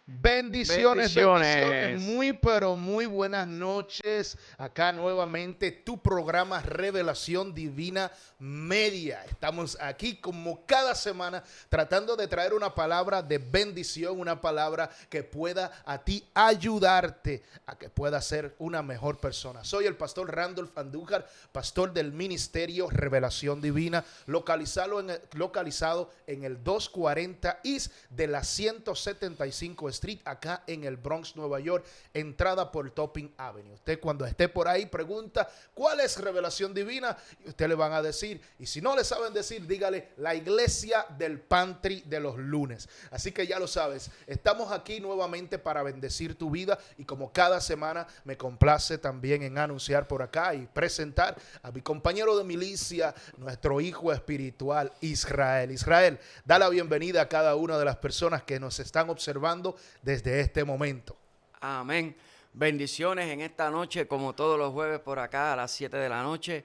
Bendiciones, bendiciones, Bendiciones. muy pero muy buenas noches. Acá nuevamente tu programa Revelación Divina Media. Estamos aquí como cada semana tratando de traer una palabra de bendición, una palabra que pueda a ti ayudarte a que puedas ser una mejor persona. Soy el pastor Randolph Andújar, pastor del ministerio Revelación Divina, localizado en el 240 East de la 175 Street, acá en el Bronx, Nueva York, entrada por Topping Avenue. Usted cuando esté por ahí pregunta, ¿cuál es Revelación Divina? Y usted le van a decir, y si no le saben decir, dígale, la iglesia del pantry de los lunes. Así que ya lo sabes, estamos aquí nuevamente para bendecir tu vida y como cada semana me complace también en anunciar por acá y presentar a mi compañero de milicia, nuestro hijo espiritual, Israel. Israel, da la bienvenida a cada una de las personas que nos están observando desde este momento. Amén. Bendiciones en esta noche, como todos los jueves por acá a las 7 de la noche,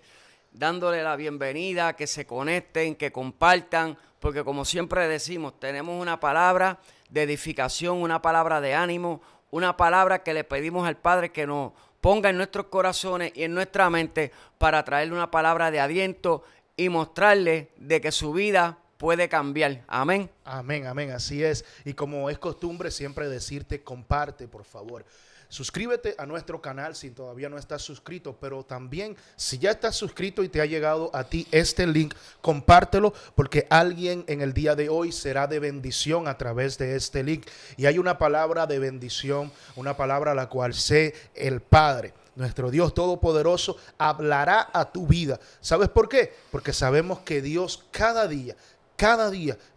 dándole la bienvenida, que se conecten, que compartan, porque como siempre decimos, tenemos una palabra de edificación, una palabra de ánimo, una palabra que le pedimos al Padre que nos ponga en nuestros corazones y en nuestra mente para traerle una palabra de aliento y mostrarle de que su vida puede cambiar. Amén. Amén, amén, así es. Y como es costumbre siempre decirte, comparte, por favor. Suscríbete a nuestro canal si todavía no estás suscrito, pero también si ya estás suscrito y te ha llegado a ti este link, compártelo porque alguien en el día de hoy será de bendición a través de este link. Y hay una palabra de bendición, una palabra a la cual sé el Padre, nuestro Dios Todopoderoso, hablará a tu vida. ¿Sabes por qué? Porque sabemos que Dios cada día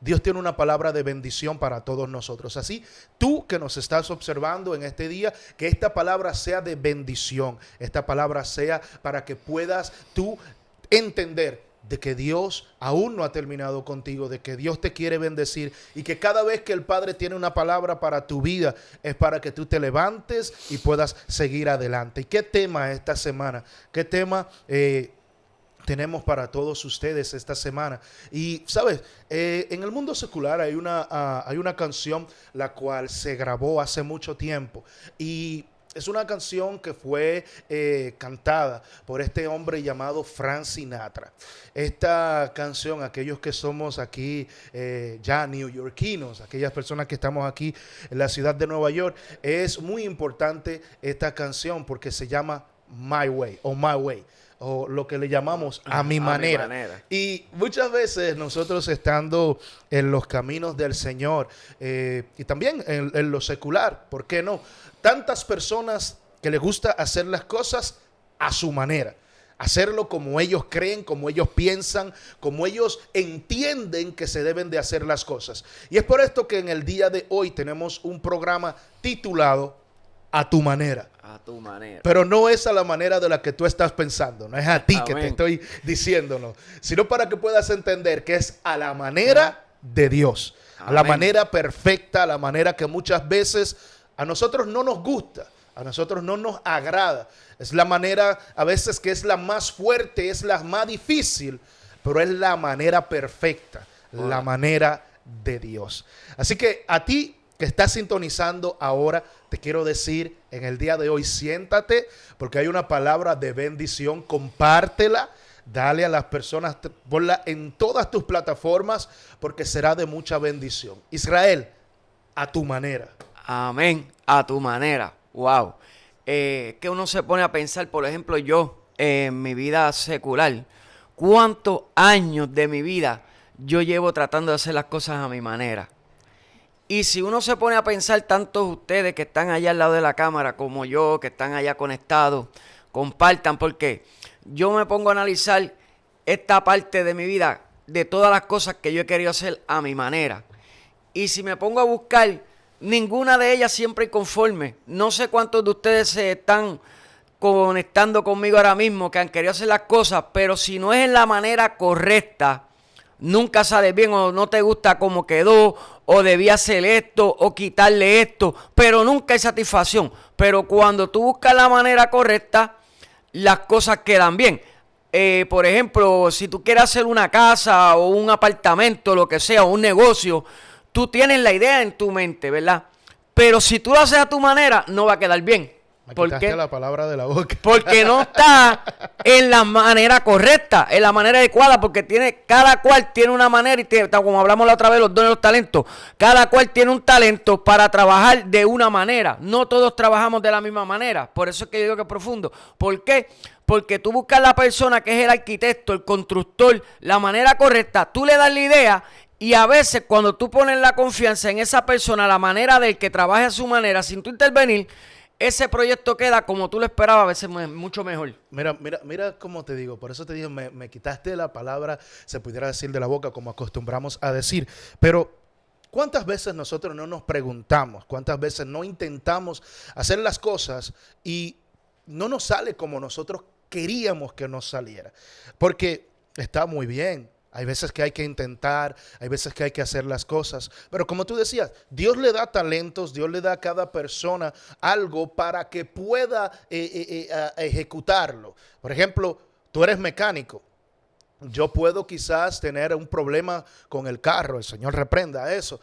Dios tiene una palabra de bendición para todos nosotros. Así, tú que nos estás observando en este día, que esta palabra sea de bendición. Esta palabra sea para que puedas tú entender de que Dios aún no ha terminado contigo, de que Dios te quiere bendecir y que cada vez que el Padre tiene una palabra para tu vida es para que tú te levantes y puedas seguir adelante. ¿Y qué tema esta semana? ¿Qué tema tenemos para todos ustedes esta semana? Y sabes, en el mundo secular hay una canción la cual se grabó hace mucho tiempo y es una canción que fue cantada por este hombre llamado Frank Sinatra. Esta canción, aquellos que somos aquí ya neoyorquinos, aquellas personas que estamos aquí en la ciudad de Nueva York, es muy importante esta canción porque se llama My Way o My Way, o lo que le llamamos a mi manera. Y muchas veces nosotros estando en los caminos del Señor y también en lo secular, ¿por qué no? Tantas personas que les gusta hacer las cosas a su manera, hacerlo como ellos creen, como ellos piensan, como ellos entienden que se deben de hacer las cosas. Y es por esto que en el día de hoy tenemos un programa titulado A tu manera. A tu manera. Pero no es a la manera de la que tú estás pensando, no es a ti Amén. que te estoy diciéndolo, sino para que puedas entender que es a la manera de Dios, a la manera perfecta, a la manera que muchas veces a nosotros no nos gusta, a nosotros no nos agrada. Es la manera a veces que es la más fuerte, es la más difícil, pero es la manera perfecta, la manera de Dios. Así que a ti que estás sintonizando ahora, te quiero decir en el día de hoy, siéntate, porque hay una palabra de bendición, compártela, dale a las personas, ponla en todas tus plataformas, porque será de mucha bendición. Israel, a tu manera. Amén. A tu manera. Wow. Que uno se pone a pensar, por ejemplo, yo en mi vida secular, ¿cuántos años de mi vida yo llevo tratando de hacer las cosas a mi manera? Y si uno se pone a pensar, tantos ustedes que están allá al lado de la cámara como yo, que están allá conectados, compartan, porque yo me pongo a analizar esta parte de mi vida, de todas las cosas que yo he querido hacer a mi manera. Y si me pongo a buscar, ninguna de ellas siempre conforme. No sé cuántos de ustedes se están conectando conmigo ahora mismo, que han querido hacer las cosas, pero si no es en la manera correcta, nunca sale bien o no te gusta cómo quedó o debía hacer esto o quitarle esto, pero nunca hay satisfacción. Pero cuando tú buscas la manera correcta, las cosas quedan bien. Por ejemplo, si tú quieres hacer una casa o un apartamento, lo que sea, o un negocio, tú tienes la idea en tu mente, ¿verdad? Pero si tú lo haces a tu manera, no va a quedar bien. Me ¿Por quitaste qué? la palabra de la boca. Porque no está en la manera correcta, en la manera adecuada, porque cada cual tiene una manera, y como hablamos la otra vez, los dones y los talentos, cada cual tiene un talento para trabajar de una manera. No todos trabajamos de la misma manera. Por eso es que yo digo que es profundo. ¿Por qué? Porque tú buscas la persona que es el arquitecto, el constructor, la manera correcta, tú le das la idea. Y a veces cuando tú pones la confianza en esa persona, la manera de que trabaje a su manera, sin tú intervenir, ese proyecto queda como tú lo esperabas, a veces mucho mejor. Mira cómo te digo. Por eso te digo, me quitaste la palabra, se pudiera decir de la boca, como acostumbramos a decir. Pero ¿cuántas veces nosotros no nos preguntamos? ¿Cuántas veces no intentamos hacer las cosas y no nos sale como nosotros queríamos que nos saliera? Porque está muy bien. Hay veces que hay que intentar, hay veces que hay que hacer las cosas. Pero como tú decías, Dios le da talentos, Dios le da a cada persona algo para que pueda ejecutarlo. Por ejemplo, tú eres mecánico. Yo puedo quizás tener un problema con el carro, el Señor reprenda eso.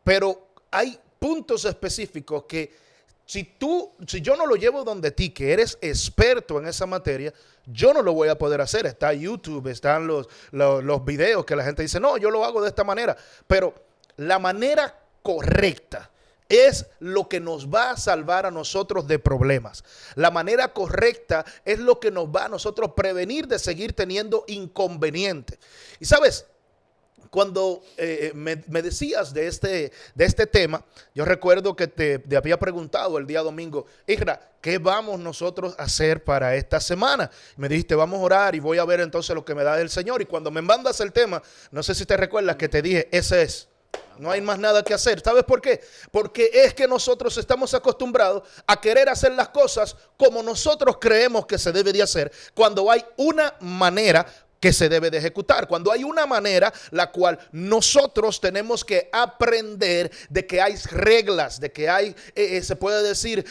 Pero hay puntos específicos que si yo no lo llevo donde ti, que eres experto en esa materia, yo no lo voy a poder hacer. Está YouTube, están los videos que la gente dice, no, yo lo hago de esta manera. Pero la manera correcta es lo que nos va a salvar a nosotros de problemas. La manera correcta es lo que nos va a nosotros prevenir de seguir teniendo inconvenientes. Y sabes, cuando me decías de este tema, yo recuerdo que te había preguntado el día domingo, Isra, ¿qué vamos nosotros a hacer para esta semana? Me dijiste, vamos a orar y voy a ver entonces lo que me da el Señor. Y cuando me mandas el tema, no sé si te recuerdas que te dije, ese es. No hay más nada que hacer. ¿Sabes por qué? Porque es que nosotros estamos acostumbrados a querer hacer las cosas como nosotros creemos que se debe de hacer, cuando hay una manera que se debe de ejecutar, cuando hay una manera la cual nosotros tenemos que aprender de que hay reglas, de que hay, se puede decir,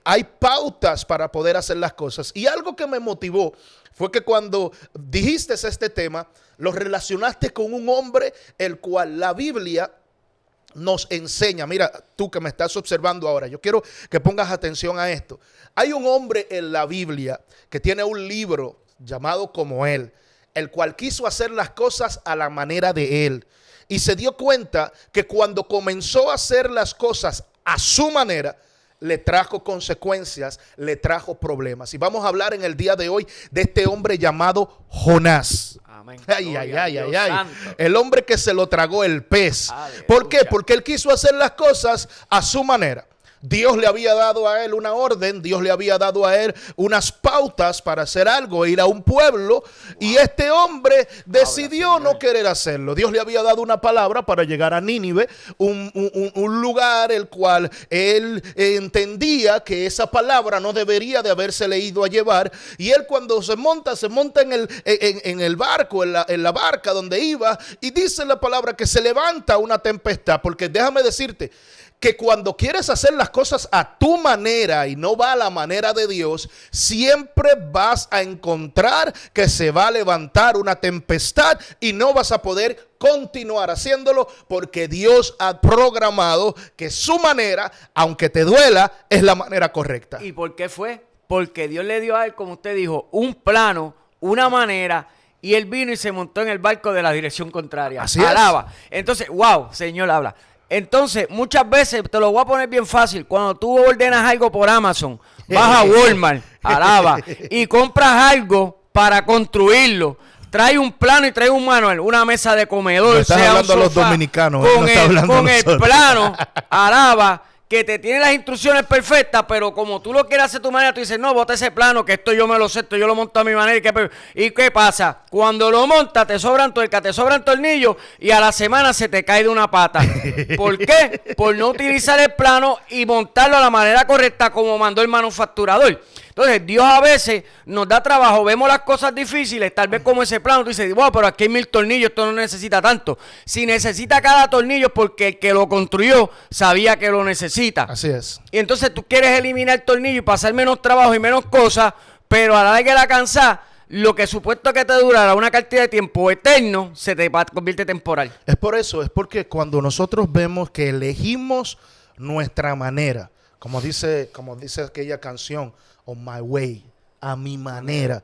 hay pautas para poder hacer las cosas. Y algo que me motivó fue que cuando dijiste este tema, lo relacionaste con un hombre el cual la Biblia nos enseña. Mira, tú que me estás observando ahora, yo quiero que pongas atención a esto. Hay un hombre en la Biblia que tiene un libro llamado Como Él, el cual quiso hacer las cosas a la manera de él. Y se dio cuenta que cuando comenzó a hacer las cosas a su manera, le trajo consecuencias, le trajo problemas. Y vamos a hablar en el día de hoy de este hombre llamado Jonás. Amén. Ay. El hombre que se lo tragó el pez. Aleluya. ¿Por qué? Porque él quiso hacer las cosas a su manera. Dios le había dado a él una orden, Dios le había dado a él unas pautas para hacer algo, ir a un pueblo, y este hombre decidió no querer hacerlo. Dios le había dado una palabra para llegar a Nínive, un lugar el cual él entendía que esa palabra no debería de haberse ido a llevar, y él cuando se monta en el barco, en la barca donde iba, y dice la palabra que se levanta una tempestad, porque déjame decirte, que cuando quieres hacer las cosas a tu manera y no va a la manera de Dios, siempre vas a encontrar que se va a levantar una tempestad y no vas a poder continuar haciéndolo, porque Dios ha programado que su manera, aunque te duela, es la manera correcta. ¿Y por qué fue? Porque Dios le dio a él, como usted dijo, un plano, una manera, y él vino y se montó en el barco de la dirección contraria. Así Alaba. Entonces, wow, Señor habla. Entonces, muchas veces, te lo voy a poner bien fácil, cuando tú ordenas algo por Amazon, vas a Walmart, alaba, y compras algo para construirlo, trae un plano y trae un manual, una mesa de comedor, no estás hablando a los dominicanos, con el plano, alaba, que te tiene las instrucciones perfectas, pero como tú lo quieres hacer a tu manera, tú dices, no, bota ese plano, que esto yo me lo sé, esto yo lo monto a mi manera. ¿Y qué pasa? Cuando lo montas, te sobran tuercas, te sobran tornillos, y a la semana se te cae de una pata. ¿Por qué? Por no utilizar el plano y montarlo a la manera correcta como mandó el manufacturador. Entonces, Dios a veces nos da trabajo, vemos las cosas difíciles, tal vez como ese plano, tú dices, wow, pero aquí hay 1000 tornillos, esto no necesita tanto. Si necesita cada tornillo, porque el que lo construyó sabía que lo necesita. Así es. Y entonces tú quieres eliminar el tornillo y pasar menos trabajo y menos cosas, pero a la larga de la cansada, lo que supuesto que te durará una cantidad de tiempo eterno, se te convierte temporal. Es por eso, es porque cuando nosotros vemos que elegimos nuestra manera. Como dice aquella canción, On My Way, a mi manera.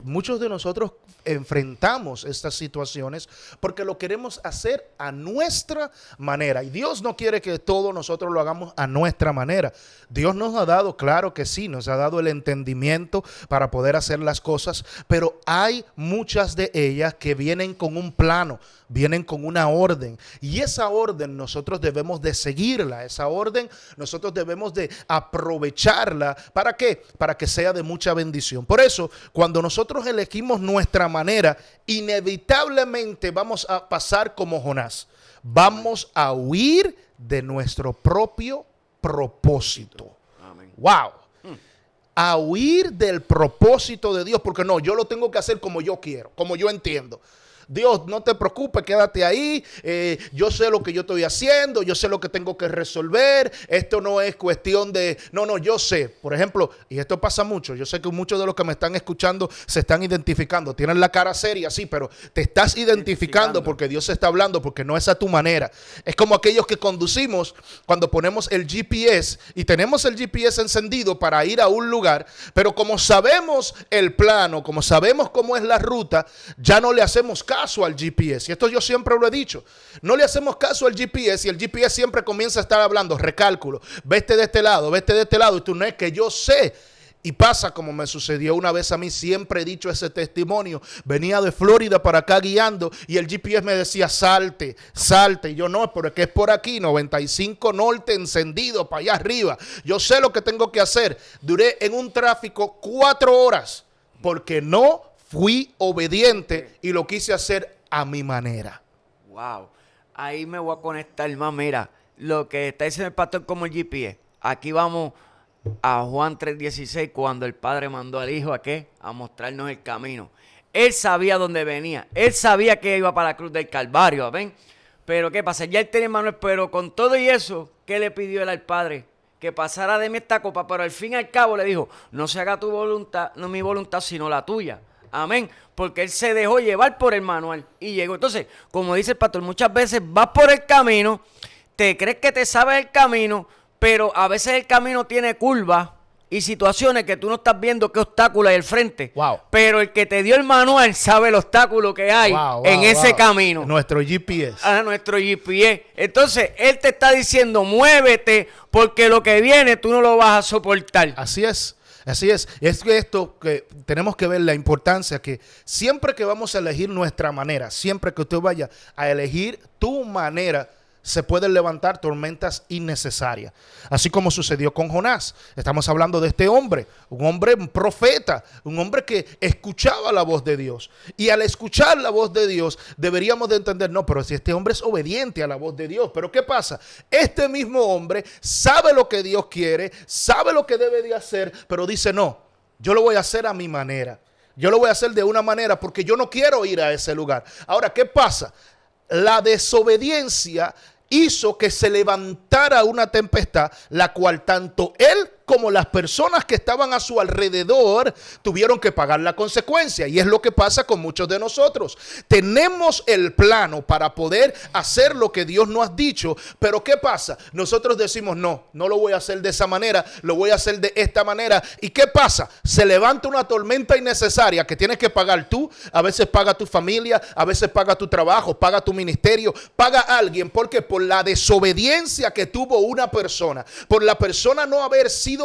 Muchos de nosotros enfrentamos estas situaciones porque lo queremos hacer a nuestra manera. Y Dios no quiere que todo nosotros lo hagamos a nuestra manera. Dios nos ha dado, claro que sí, nos ha dado el entendimiento para poder hacer las cosas, pero hay muchas de ellas que vienen con un plano, vienen con una orden. Y esa orden nosotros debemos de seguirla. Esa orden nosotros debemos de aprovecharla. ¿Para qué? Para que sea de mucha bendición. Por eso, cuando nosotros elegimos nuestra manera, inevitablemente vamos a pasar como Jonás. Vamos a huir de nuestro propio propósito. Amén. ¡Wow! A huir del propósito de Dios, porque no, yo lo tengo que hacer como yo quiero, como yo entiendo. Dios, no te preocupes, quédate ahí, yo sé lo que yo estoy haciendo, yo sé lo que tengo que resolver, esto no es cuestión de, no, yo sé, por ejemplo, y esto pasa mucho, yo sé que muchos de los que me están escuchando se están identificando, tienen la cara seria, sí, pero te estás identificando porque Dios está hablando, porque no es a tu manera. Es como aquellos que conducimos cuando ponemos el GPS y tenemos el GPS encendido para ir a un lugar, pero como sabemos el plano, como sabemos cómo es la ruta, ya no le hacemos caso al GPS. Y esto yo siempre lo he dicho. No le hacemos caso al GPS y el GPS siempre comienza a estar hablando, recálculo, vete de este lado, y tú no es que yo sé. Y pasa como me sucedió una vez a mí, siempre he dicho ese testimonio. Venía de Florida para acá guiando y el GPS me decía salte. Y yo no, pero es que es por aquí, 95 norte encendido para allá arriba. Yo sé lo que tengo que hacer. Duré en un tráfico 4 horas porque no fui obediente y lo quise hacer a mi manera. Wow. Ahí me voy a conectar más. Mira, lo que está diciendo el pastor como el GPS. Aquí vamos a Juan 3:16, cuando el Padre mandó al Hijo ¿a qué? A mostrarnos el camino. Él sabía dónde venía. Él sabía que iba para la cruz del Calvario. ¿Ven? Pero ¿qué pasa? Ya él tenía Manuel, pero con todo y eso, ¿qué le pidió él al Padre? Que pasara de mí esta copa, pero al fin y al cabo le dijo, no se haga tu voluntad, no mi voluntad, sino la tuya. Amén, porque él se dejó llevar por el manual y llegó. Entonces, como dice el pastor, muchas veces vas por el camino, te crees que te sabes el camino, pero a veces el camino tiene curvas y situaciones que tú no estás viendo qué obstáculo hay al frente. Wow. Pero el que te dio el manual sabe el obstáculo que hay en ese camino. Nuestro GPS. Nuestro GPS. Entonces, él te está diciendo, muévete, porque lo que viene tú no lo vas a soportar. Así es. Así es. Es que esto que tenemos que ver la importancia que siempre que vamos a elegir nuestra manera, siempre que usted vaya a elegir tu manera, se pueden levantar tormentas innecesarias. Así como sucedió con Jonás. Estamos hablando de este hombre, un profeta, un hombre que escuchaba la voz de Dios. Y al escuchar la voz de Dios, deberíamos de entender, no, pero si este hombre es obediente a la voz de Dios. Pero ¿qué pasa? Este mismo hombre sabe lo que Dios quiere, sabe lo que debe de hacer, pero dice, no, yo lo voy a hacer a mi manera. Yo lo voy a hacer de una manera porque yo no quiero ir a ese lugar. Ahora, ¿qué pasa? La desobediencia hizo que se levantara una tempestad, la cual tanto él como las personas que estaban a su alrededor tuvieron que pagar la consecuencia. Y es lo que pasa con muchos de nosotros. Tenemos el plano para poder hacer lo que Dios nos ha dicho, pero ¿qué pasa? Nosotros decimos, no lo voy a hacer de esa manera, lo voy a hacer de esta manera. ¿Y qué pasa? Se levanta una tormenta innecesaria que tienes que pagar tú, a veces paga tu familia, a veces paga tu trabajo, paga tu ministerio, paga a alguien, porque por la desobediencia que tuvo una persona, por la persona no haber sido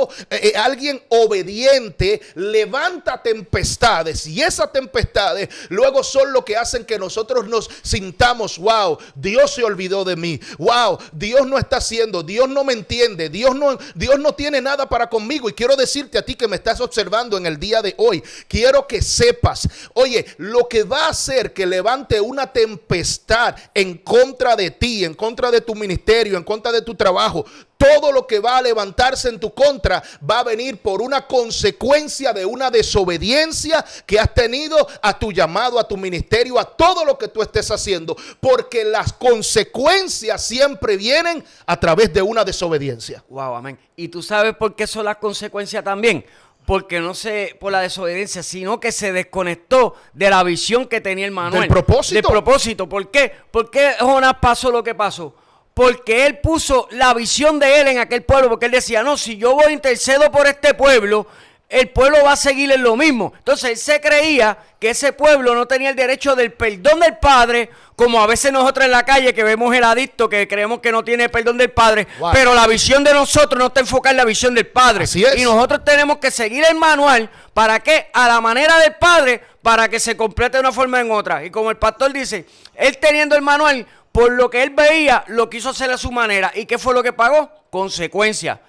alguien obediente, levanta tempestades, y esas tempestades luego son lo que hacen que nosotros nos sintamos, wow, Dios se olvidó de mí, wow, Dios no está haciendo, Dios no me entiende, Dios no tiene nada para conmigo. Y quiero decirte a ti que me estás observando en el día de hoy, quiero que sepas, oye, lo que va a hacer que levante una tempestad en contra de ti, en contra de tu ministerio, en contra de tu trabajo, todo lo que va a levantarse en tu contra va a venir por una consecuencia de una desobediencia que has tenido a tu llamado, a tu ministerio, a todo lo que tú estés haciendo, porque las consecuencias siempre vienen a través de una desobediencia. Wow, amén. ¿Y tú sabes por qué son las consecuencias también? Porque no se por la desobediencia, sino que se desconectó de la visión que tenía el Manuel. Del propósito. ¿Por qué? ¿Por qué Jonás pasó lo que pasó? porque él puso la visión de él en aquel pueblo, porque él decía, no, si yo voy a intercedo por este pueblo, el pueblo va a seguir en lo mismo. Entonces él se creía que ese pueblo no tenía el derecho del perdón del Padre, como a veces nosotros en la calle que vemos el adicto que creemos que no tiene el perdón del Padre, wow, pero la visión de nosotros no está enfocada en la visión del Padre. Así es. Y nosotros tenemos que seguir el manual, ¿para qué? A la manera del Padre, para que se complete de una forma en otra. Y como el pastor dice, él teniendo el manual, por lo que él veía, lo quiso hacer a su manera. ¿Y qué fue lo que pagó? Consecuencia.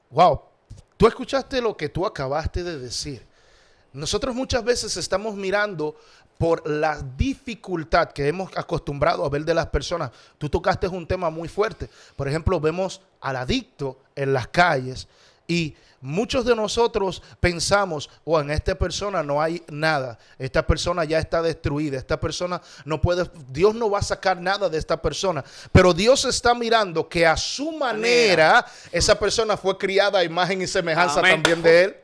Wow. Tú escuchaste lo que tú acabaste de decir. Nosotros muchas veces estamos mirando por la dificultad que hemos acostumbrado a ver de las personas. Tú tocaste un tema muy fuerte. Por ejemplo, vemos al adicto en las calles y muchos de nosotros pensamos, oh, en esta persona no hay nada, esta persona ya está destruida, esta persona no puede, Dios no va a sacar nada de esta persona, pero Dios está mirando que a su manera esa persona fue criada a imagen y semejanza también de Él.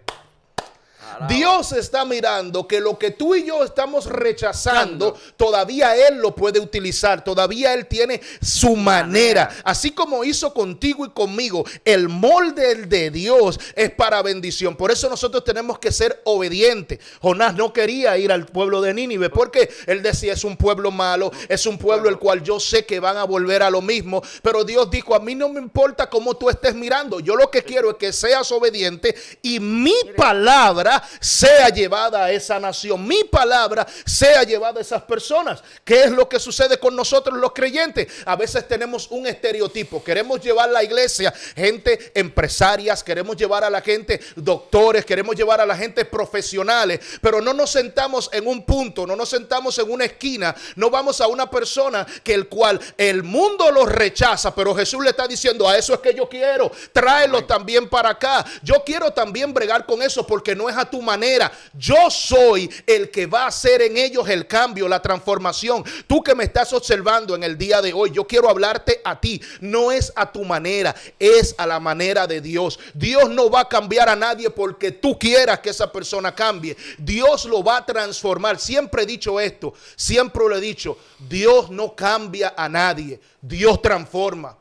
Dios está mirando que lo que tú y yo estamos rechazando, todavía Él lo puede utilizar, todavía Él tiene su manera. Así como hizo contigo y conmigo, el molde de Dios es para bendición. Por eso nosotros tenemos que ser obedientes. Jonás no quería ir al pueblo de Nínive porque él decía, es un pueblo malo, es un pueblo el cual yo sé que van a volver a lo mismo. Pero Dios dijo, a mí no me importa cómo tú estés mirando, yo lo que quiero es que seas obediente y mi palabra sea llevada a esa nación, mi palabra sea llevada a esas personas. ¿Qué es lo que sucede con nosotros los creyentes? A veces tenemos un estereotipo, queremos llevar a la iglesia gente empresarias, queremos llevar a la gente doctores, queremos llevar a la gente profesionales, pero no nos sentamos en un punto, no nos sentamos en una esquina, no vamos a una persona que el cual el mundo los rechaza, pero Jesús le está diciendo, a eso es que yo quiero, tráelo también para acá, yo quiero también bregar con eso porque no es a tu manera. Yo soy el que va a hacer en ellos el cambio, la transformación. Tú que me estás observando en el día de hoy, yo quiero hablarte a ti. No es a tu manera, es a la manera de Dios. Dios no va a cambiar a nadie porque tú quieras que esa persona cambie. Dios lo va a transformar. Siempre he dicho esto, siempre lo he dicho. Dios no cambia a nadie, Dios transforma.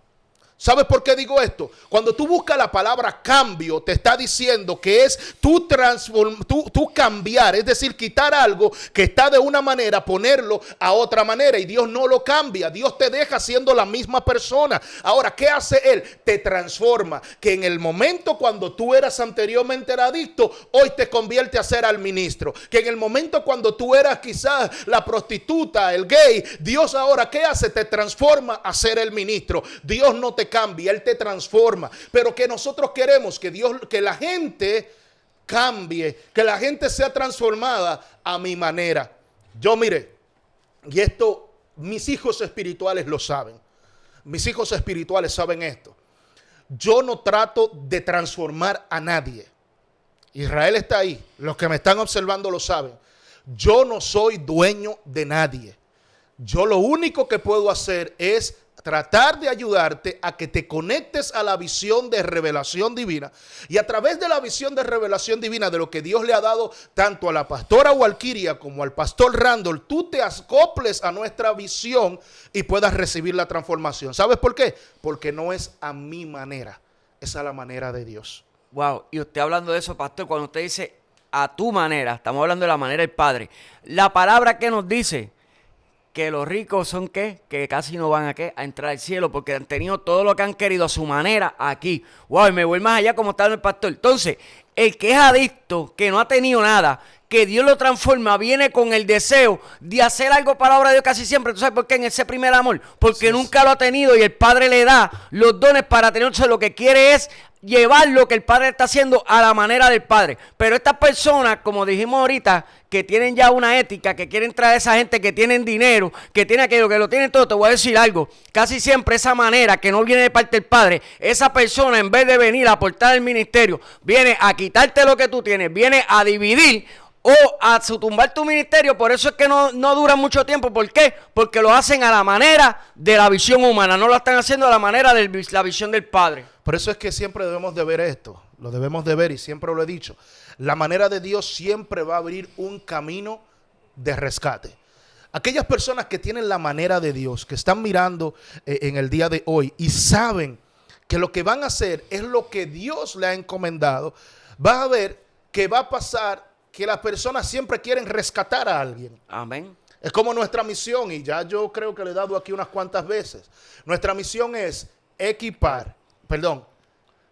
¿Sabes por qué digo esto? Cuando tú buscas la palabra cambio, te está diciendo que es tú cambiar, es decir, quitar algo que está de una manera, ponerlo a otra manera. Y Dios no lo cambia, Dios te deja siendo la misma persona. Ahora, ¿qué hace Él? Te transforma. Que en el momento cuando tú eras anteriormente era adicto, hoy te convierte a ser al ministro. Que en el momento cuando tú eras quizás la prostituta, el gay, Dios ahora, ¿qué hace? Te transforma a ser el ministro. Dios no te cambia, Él te transforma. Pero que nosotros queremos que Dios, que la gente cambie, que la gente sea transformada a mi manera. Yo mire, y esto mis hijos espirituales lo saben. Mis hijos espirituales saben esto. Yo no trato de transformar a nadie. Israel está ahí. Los que me están observando lo saben. Yo no soy dueño de nadie. Yo lo único que puedo hacer es tratar de ayudarte a que te conectes a la visión de revelación divina y a través de la visión de revelación divina de lo que Dios le ha dado tanto a la pastora Walkiria como al pastor Randall, tú te acoples a nuestra visión y puedas recibir la transformación. ¿Sabes por qué? Porque no es a mi manera, es a la manera de Dios. Wow, y usted hablando de eso, pastor, cuando usted dice a tu manera, estamos hablando de la manera del Padre. La palabra que nos dice que los ricos son ¿qué? Que casi no van a entrar al cielo porque han tenido todo lo que han querido a su manera aquí. Wow, y me voy más allá como está el pastor. Entonces, el que es adicto, que no ha tenido nada, que Dios lo transforma, viene con el deseo de hacer algo para la obra de Dios casi siempre. ¿Tú sabes por qué? En ese primer amor. Porque sí, nunca lo ha tenido y el Padre le da los dones para tener. Entonces, lo que quiere es llevar lo que el Padre está haciendo a la manera del Padre. Pero estas personas, como dijimos ahorita, que tienen ya una ética, que quieren traer a esa gente que tienen dinero, que tienen aquello, que lo tienen todo, te voy a decir algo. Casi siempre esa manera que no viene de parte del Padre, esa persona en vez de venir a aportar al ministerio, viene a quitarte lo que tú tienes, viene a dividir o a tumbar tu ministerio. Por eso es que no dura mucho tiempo. ¿Por qué? Porque lo hacen a la manera de la visión humana, no lo están haciendo a la manera de la visión del Padre. Por eso es que siempre debemos de ver esto, lo debemos de ver y siempre lo he dicho. La manera de Dios siempre va a abrir un camino de rescate. Aquellas personas que tienen la manera de Dios, que están mirando en el día de hoy y saben que lo que van a hacer es lo que Dios le ha encomendado, vas a ver que va a pasar que las personas siempre quieren rescatar a alguien. Amén. Es como nuestra misión, y ya yo creo que le he dado aquí unas cuantas veces. Nuestra misión es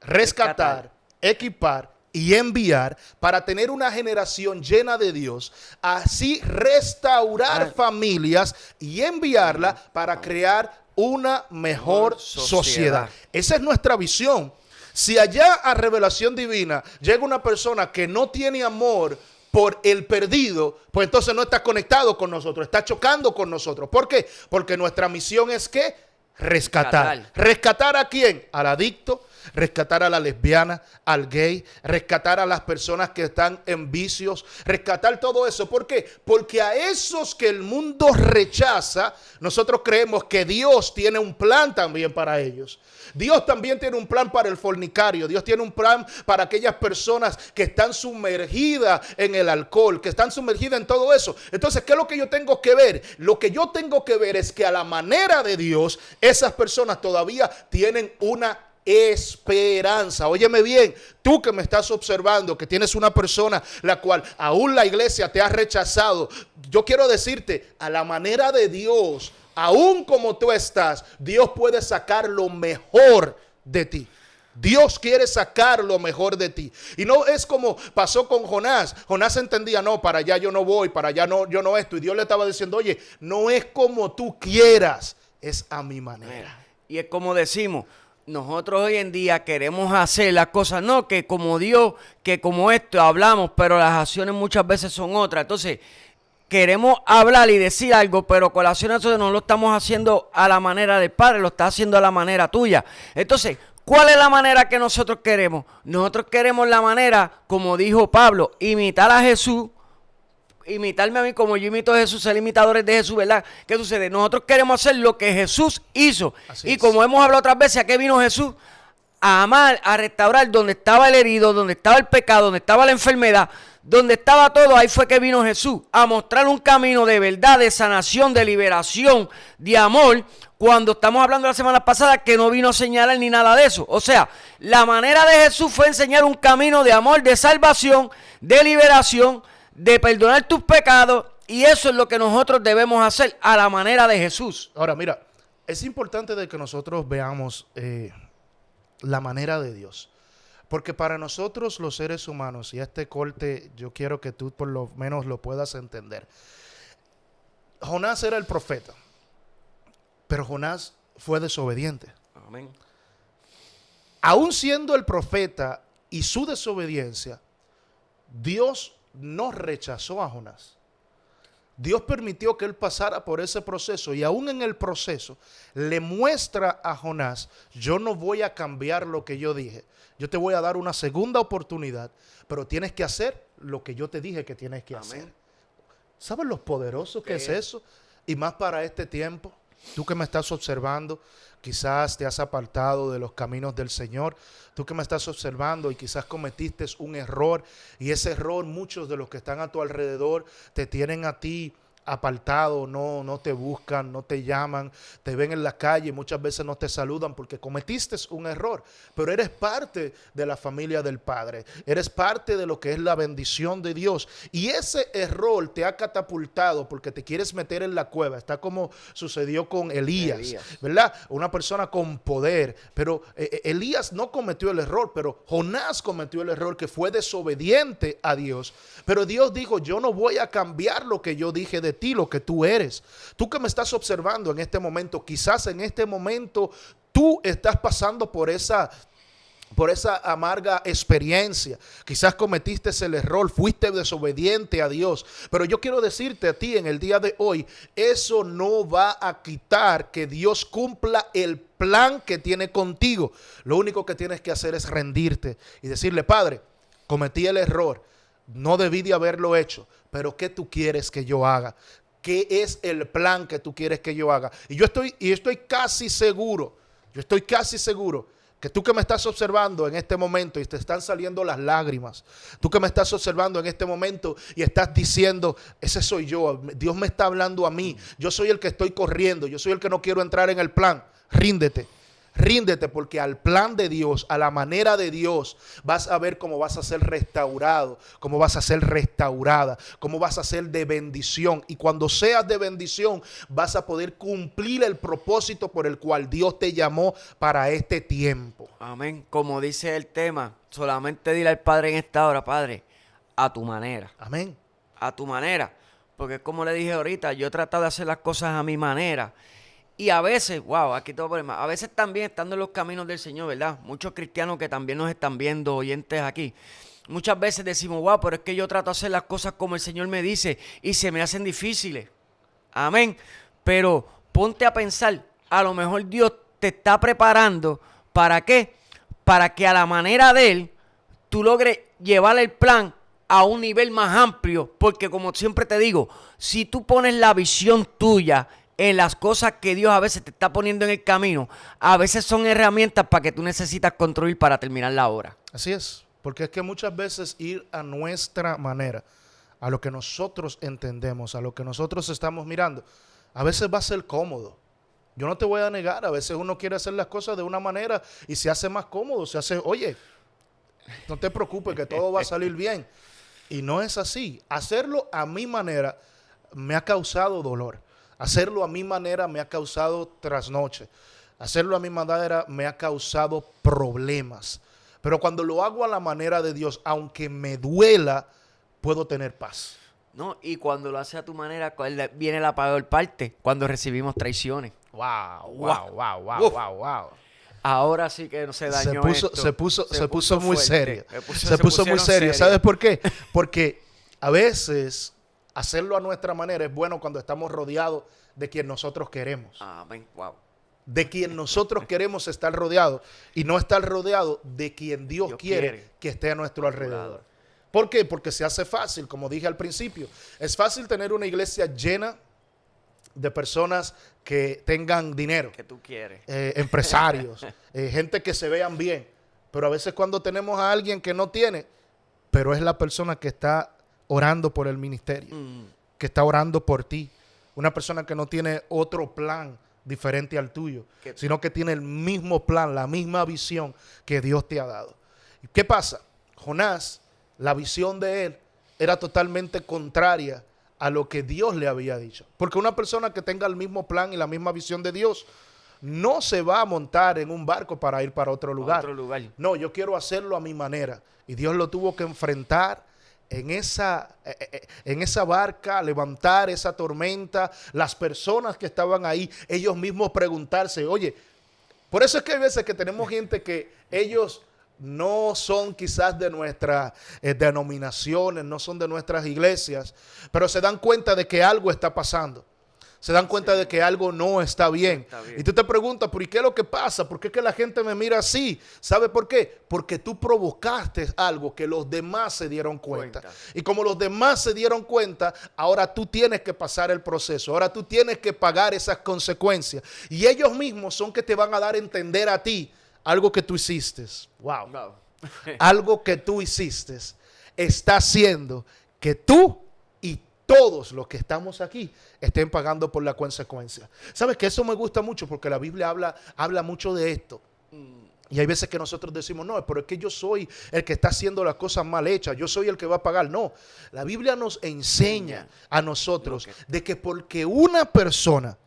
rescatar, equipar y enviar para tener una generación llena de Dios, así restaurar familias y enviarla para crear una mejor sociedad. Esa es nuestra visión. Si allá a Revelación Divina llega una persona que no tiene amor por el perdido, pues entonces no está conectado con nosotros, está chocando con nosotros. ¿Por qué? Porque nuestra misión es ¿qué? Rescatar. ¿Rescatar a quién? Al adicto, rescatar a la lesbiana, al gay, rescatar a las personas que están en vicios, rescatar todo eso. ¿Por qué? Porque a esos que el mundo rechaza, nosotros creemos que Dios tiene un plan también para ellos. Dios también tiene un plan para el fornicario. Dios tiene un plan para aquellas personas que están sumergidas en el alcohol, que están sumergidas en todo eso. Entonces, ¿qué es lo que yo tengo que ver? Lo que yo tengo que ver es que a la manera de Dios, esas personas todavía tienen una esperanza. Óyeme bien, tú que me estás observando, que tienes una persona la cual aún la iglesia te ha rechazado, yo quiero decirte, a la manera de Dios, aún como tú estás, Dios puede sacar lo mejor de ti. Dios quiere sacar lo mejor de ti. Y no es como pasó con Jonás. Jonás entendía, no, para allá yo no voy, para allá no, yo no esto. Y Dios le estaba diciendo, oye, no es como tú quieras, es a mi manera. Y es como decimos, nosotros hoy en día queremos hacer las cosas, no que como Dios, que como esto hablamos, pero las acciones muchas veces son otras. Entonces, queremos hablar y decir algo, pero con las acciones no lo estamos haciendo a la manera del Padre, lo está haciendo a la manera tuya. Entonces, ¿cuál es la manera que nosotros queremos? Nosotros queremos la manera, como dijo Pablo, imitar a Jesús, imitarme a mí como yo imito a Jesús, ser imitadores de Jesús, ¿verdad? ¿Qué sucede? Nosotros queremos hacer lo que Jesús hizo. Así y como hemos hablado otras veces, ¿a qué vino Jesús? A amar, a restaurar donde estaba el herido, donde estaba el pecado, donde estaba la enfermedad, donde estaba todo. Ahí fue que vino Jesús, a mostrar un camino de verdad, de sanación, de liberación, de amor. Cuando estamos hablando la semana pasada que no vino a señalar ni nada de eso. O sea, la manera de Jesús fue enseñar un camino de amor, de salvación, de liberación, de perdonar tus pecados, y eso es lo que nosotros debemos hacer a la manera de Jesús. Ahora, mira, es importante de que nosotros veamos la manera de Dios, porque para nosotros los seres humanos, y este corte yo quiero que tú por lo menos lo puedas entender. Jonás era el profeta, pero Jonás fue desobediente. Amén. Aún siendo el profeta y su desobediencia, Dios no rechazó a Jonás. Dios permitió que él pasara por ese proceso y aún en el proceso le muestra a Jonás, yo no voy a cambiar lo que yo dije. Yo te voy a dar una segunda oportunidad, pero tienes que hacer lo que yo te dije que tienes que hacer. ¿Sabes lo poderoso que es eso? Y más para este tiempo, tú que me estás observando, quizás te has apartado de los caminos del Señor. Tú que me estás observando y quizás cometiste un error, y ese error muchos de los que están a tu alrededor te tienen a ti apartado, no te buscan, no te llaman, te ven en la calle, muchas veces no te saludan porque cometiste un error, pero eres parte de la familia del Padre, eres parte de lo que es la bendición de Dios, y ese error te ha catapultado porque te quieres meter en la cueva. Está como sucedió con Elías, ¿verdad? Una persona con poder, pero Elías no cometió el error, pero Jonás cometió el error que fue desobediente a Dios, pero Dios dijo, yo no voy a cambiar lo que yo dije de ti, lo que tú eres. Tú que me estás observando en este momento, quizás en este momento tú estás pasando por esa amarga experiencia. Quizás cometiste el error, fuiste desobediente a Dios, pero yo quiero decirte a ti en el día de hoy, eso no va a quitar que Dios cumpla el plan que tiene contigo. Lo único que tienes que hacer es rendirte y decirle, Padre, cometí el error, no debí de haberlo hecho, pero ¿qué tú quieres que yo haga? ¿Qué es el plan que tú quieres que yo haga? Y yo estoy casi seguro Que tú que me estás observando en este momento y te están saliendo las lágrimas, tú que me estás observando en este momento y estás diciendo, ese soy yo, Dios me está hablando a mí, yo soy el que estoy corriendo, yo soy el que no quiero entrar en el plan, ríndete. Ríndete, porque al plan de Dios, a la manera de Dios, vas a ver cómo vas a ser restaurado, cómo vas a ser restaurada, cómo vas a ser de bendición. Y cuando seas de bendición, vas a poder cumplir el propósito por el cual Dios te llamó para este tiempo. Amén. Como dice el tema, solamente dile al Padre en esta hora, Padre, a tu manera. Amén. A tu manera. Porque como le dije ahorita, yo he tratado de hacer las cosas a mi manera. Y a veces, wow, aquí te voy a poner más. A veces también estando en los caminos del Señor, ¿verdad? Muchos cristianos que también nos están viendo, oyentes aquí. Muchas veces decimos, wow, pero es que yo trato de hacer las cosas como el Señor me dice y se me hacen difíciles. Amén. Pero ponte a pensar, a lo mejor Dios te está preparando. ¿Para qué? Para que a la manera de Él, tú logres llevar el plan a un nivel más amplio. Porque como siempre te digo, si tú pones la visión tuya en las cosas que Dios a veces te está poniendo en el camino, a veces son herramientas para que tú necesitas construir para terminar la obra. Así es, porque es que muchas veces ir a nuestra manera, a lo que nosotros entendemos, a lo que nosotros estamos mirando, a veces va a ser cómodo. Yo no te voy a negar, a veces uno quiere hacer las cosas de una manera y se hace más cómodo, se hace, oye, no te preocupes que todo va a salir bien. Y no es así. Hacerlo a mi manera me ha causado dolor. Hacerlo a mi manera me ha causado trasnoche. Hacerlo a mi manera me ha causado problemas. Pero cuando lo hago a la manera de Dios, aunque me duela, puedo tener paz. ¿No? Y cuando lo haces a tu manera, ¿cuál viene la peor parte? Cuando recibimos traiciones. Wow. Ahora sí que no se dañó Se puso muy serio. Se puso muy pusieron serio. serios. ¿Sabes por qué? Porque a veces hacerlo a nuestra manera es bueno cuando estamos rodeados de quien nosotros queremos. Amén. Wow. De quien nosotros queremos estar rodeados y no estar rodeado de quien Dios quiere que esté a nuestro alrededor. ¿Por qué? Porque se hace fácil, como dije al principio. Es fácil tener una iglesia llena de personas que tengan dinero. Que tú quieres. Empresarios, gente que se vean bien. Pero a veces cuando tenemos a alguien que no tiene, pero es la persona que está orando por el ministerio, que está orando por ti. Una persona que no tiene otro plan diferente al tuyo, sino que tiene el mismo plan, la misma visión que Dios te ha dado. ¿Qué pasa? Jonás, la visión de él era totalmente contraria a lo que Dios le había dicho. Porque una persona que tenga el mismo plan y la misma visión de Dios no se va a montar en un barco para ir para otro lugar. No, yo quiero hacerlo a mi manera. Y Dios lo tuvo que enfrentar en esa barca, levantar esa tormenta, las personas que estaban ahí, ellos mismos preguntarse, oye, por eso es que hay veces que tenemos gente que ellos no son quizás de nuestras denominaciones, no son de nuestras iglesias, pero se dan cuenta de que algo está pasando. Se dan cuenta de que algo no está bien. Y tú te preguntas, ¿por qué es lo que pasa? ¿Por qué es que la gente me mira así? ¿Sabe por qué? Porque tú provocaste algo que los demás se dieron cuenta. Y como los demás se dieron cuenta, ahora tú tienes que pasar el proceso. Ahora tú tienes que pagar esas consecuencias. Y ellos mismos son que te van a dar a entender a ti algo que tú hiciste. Wow. Algo que tú hiciste está haciendo que tú y todos los que estamos aquí estén pagando por la consecuencia. ¿Sabes que eso me gusta mucho? Porque la Biblia habla mucho de esto. Y hay veces que nosotros decimos, no, pero es que yo soy el que está haciendo las cosas mal hechas, yo soy el que va a pagar. No, la Biblia nos enseña a nosotros de que porque una persona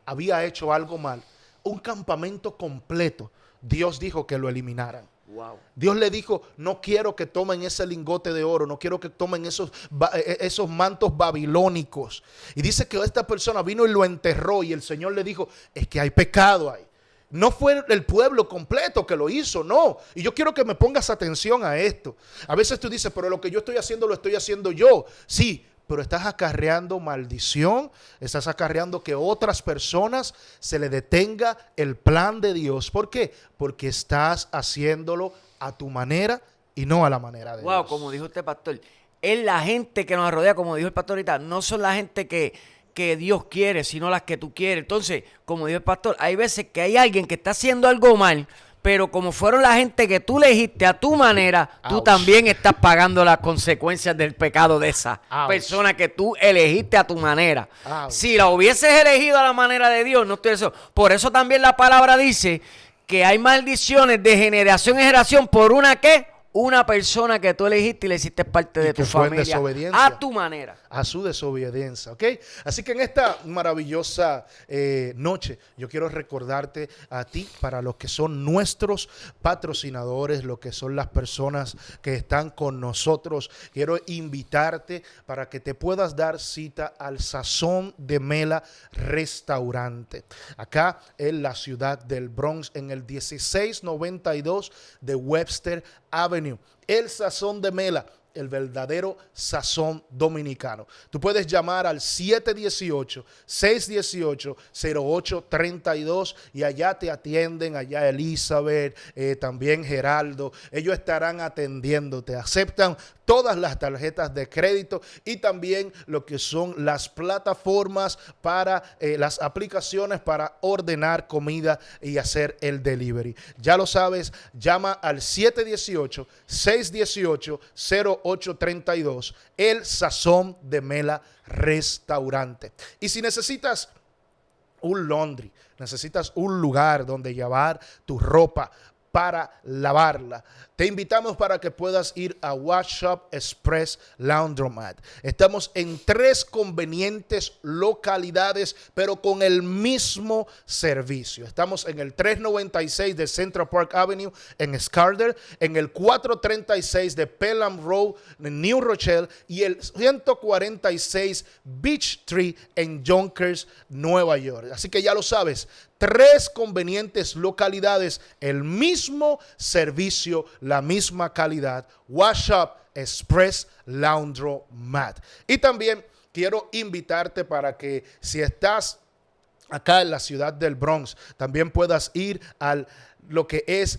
había hecho algo mal, un campamento completo, Dios dijo que lo eliminaran. Wow. Dios le dijo, no quiero que tomen ese lingote de oro, no quiero que tomen esos mantos babilónicos. Y dice que esta persona vino y lo enterró y el Señor le dijo, es que hay pecado ahí. No fue el pueblo completo que lo hizo, no. Y yo quiero que me pongas atención a esto. A veces tú dices, pero lo que yo estoy haciendo lo estoy haciendo yo. Sí, pero estás acarreando maldición, estás acarreando que otras personas se le detenga el plan de Dios. ¿Por qué? Porque estás haciéndolo a tu manera y no a la manera de Dios. Wow, como dijo usted, pastor, es la gente que nos rodea, como dijo el pastor ahorita, no son la gente que que Dios quiere, sino las que tú quieres. Entonces, como dijo el pastor, hay veces que hay alguien que está haciendo algo mal, pero como fueron la gente que tú elegiste a tu manera, tú Ouch. también estás pagando las consecuencias del pecado de esa Ouch. persona que tú elegiste a tu manera. Ouch. Si la hubieses elegido a la manera de Dios, no estoy eso. Por eso también la palabra dice que hay maldiciones de generación en generación por una ¿qué? Una persona que tú elegiste y le hiciste parte de tu familia a tu manera. A su desobediencia, ¿ok? Así que en esta maravillosa noche, yo quiero recordarte a ti, para los que son nuestros patrocinadores, lo que son las personas que están con nosotros, quiero invitarte para que te puedas dar cita al Sazón de Mela Restaurante, acá en la ciudad del Bronx, en el 1692 de Webster Avenue. El Sazón de Mela, el verdadero sazón dominicano. Tú puedes llamar al 718-618-0832 y allá te atienden, allá Elizabeth, también Geraldo. Ellos estarán atendiéndote, aceptan todas las tarjetas de crédito y también lo que son las plataformas para las aplicaciones para ordenar comida y hacer el delivery. Ya lo sabes, llama al 718-618-0832, el Sazón de Mela Restaurante. Y si necesitas un laundry, necesitas un lugar donde llevar tu ropa para lavarla, te invitamos para que puedas ir a Wash Shop Express Laundromat. Estamos en 3 convenientes localidades, pero con el mismo servicio. Estamos en el 396 de Central Park Avenue en Scarder, en el 436 de Pelham Road en New Rochelle y el 146 Beach Tree en Yonkers, Nueva York. Así que ya lo sabes, 3 convenientes localidades, el mismo servicio, la misma calidad. Wash Up Express Laundromat. Y también quiero invitarte para que si estás acá en la ciudad del Bronx, también puedas ir a lo que es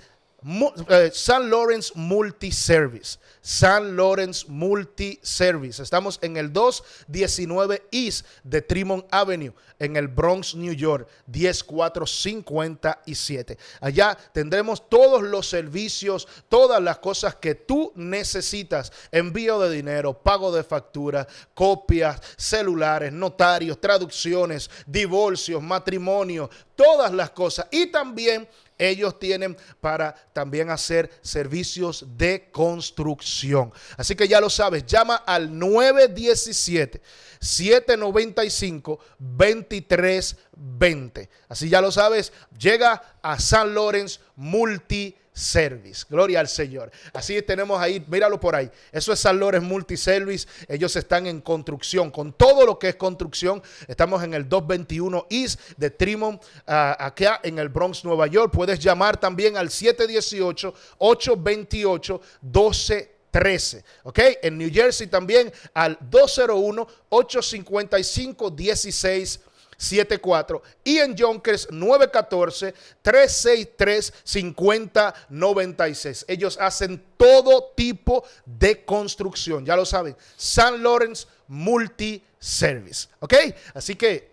San Lawrence Multi-Service. San Lawrence Multi-Service. Estamos en el 219 East de Tremont Avenue, en el Bronx, New York, 10457. Allá tendremos todos los servicios, todas las cosas que tú necesitas. Envío de dinero, pago de facturas, copias, celulares, notarios, traducciones, divorcios, matrimonios, todas las cosas. Y también ellos tienen para también hacer servicios de construcción. Así que ya lo sabes, llama al 917-795-2320. Así ya lo sabes, llega a San Lawrence Multi-Service. Gloria al Señor. Así tenemos ahí, míralo por ahí. Eso es San Lawrence Multi-Service. Ellos están en construcción, con todo lo que es construcción. Estamos en el 221 East de Tremont, acá en el Bronx, Nueva York. Puedes llamar también al 718-828-1213. ¿Ok? En New Jersey también al 201-855-1674 y en Yonkers 914-363-5096. Ellos hacen todo tipo de construcción, ya lo saben. San Lawrence Multi-Service, ¿ok? Así que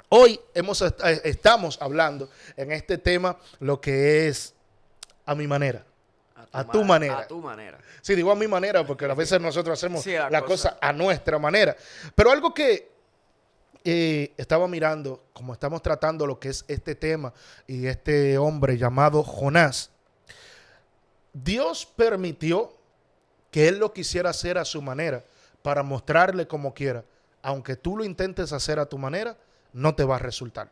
hoy estamos hablando en este tema lo que es a mi manera. A tu manera. A tu manera. Sí, digo a mi manera porque a veces nosotros hacemos sí, la cosa a nuestra manera. Pero algo que estaba mirando, como estamos tratando lo que es este tema y este hombre llamado Jonás, Dios permitió que él lo quisiera hacer a su manera para mostrarle como quiera. Aunque tú lo intentes hacer a tu manera, no te va a resultar.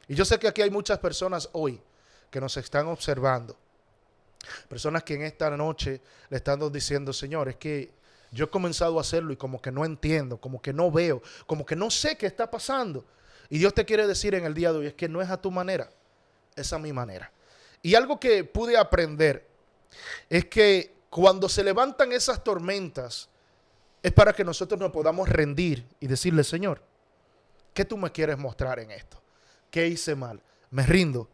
Y yo sé que aquí hay muchas personas hoy que nos están observando. Personas que en esta noche le están diciendo, Señor, es que yo he comenzado a hacerlo y como que no entiendo, como que no veo, como que no sé qué está pasando. Y Dios te quiere decir en el día de hoy, es que no es a tu manera, es a mi manera. Y algo que pude aprender es que cuando se levantan esas tormentas, es para que nosotros nos podamos rendir y decirle, Señor, ¿qué tú me quieres mostrar en esto? ¿Qué hice mal? Me rindo,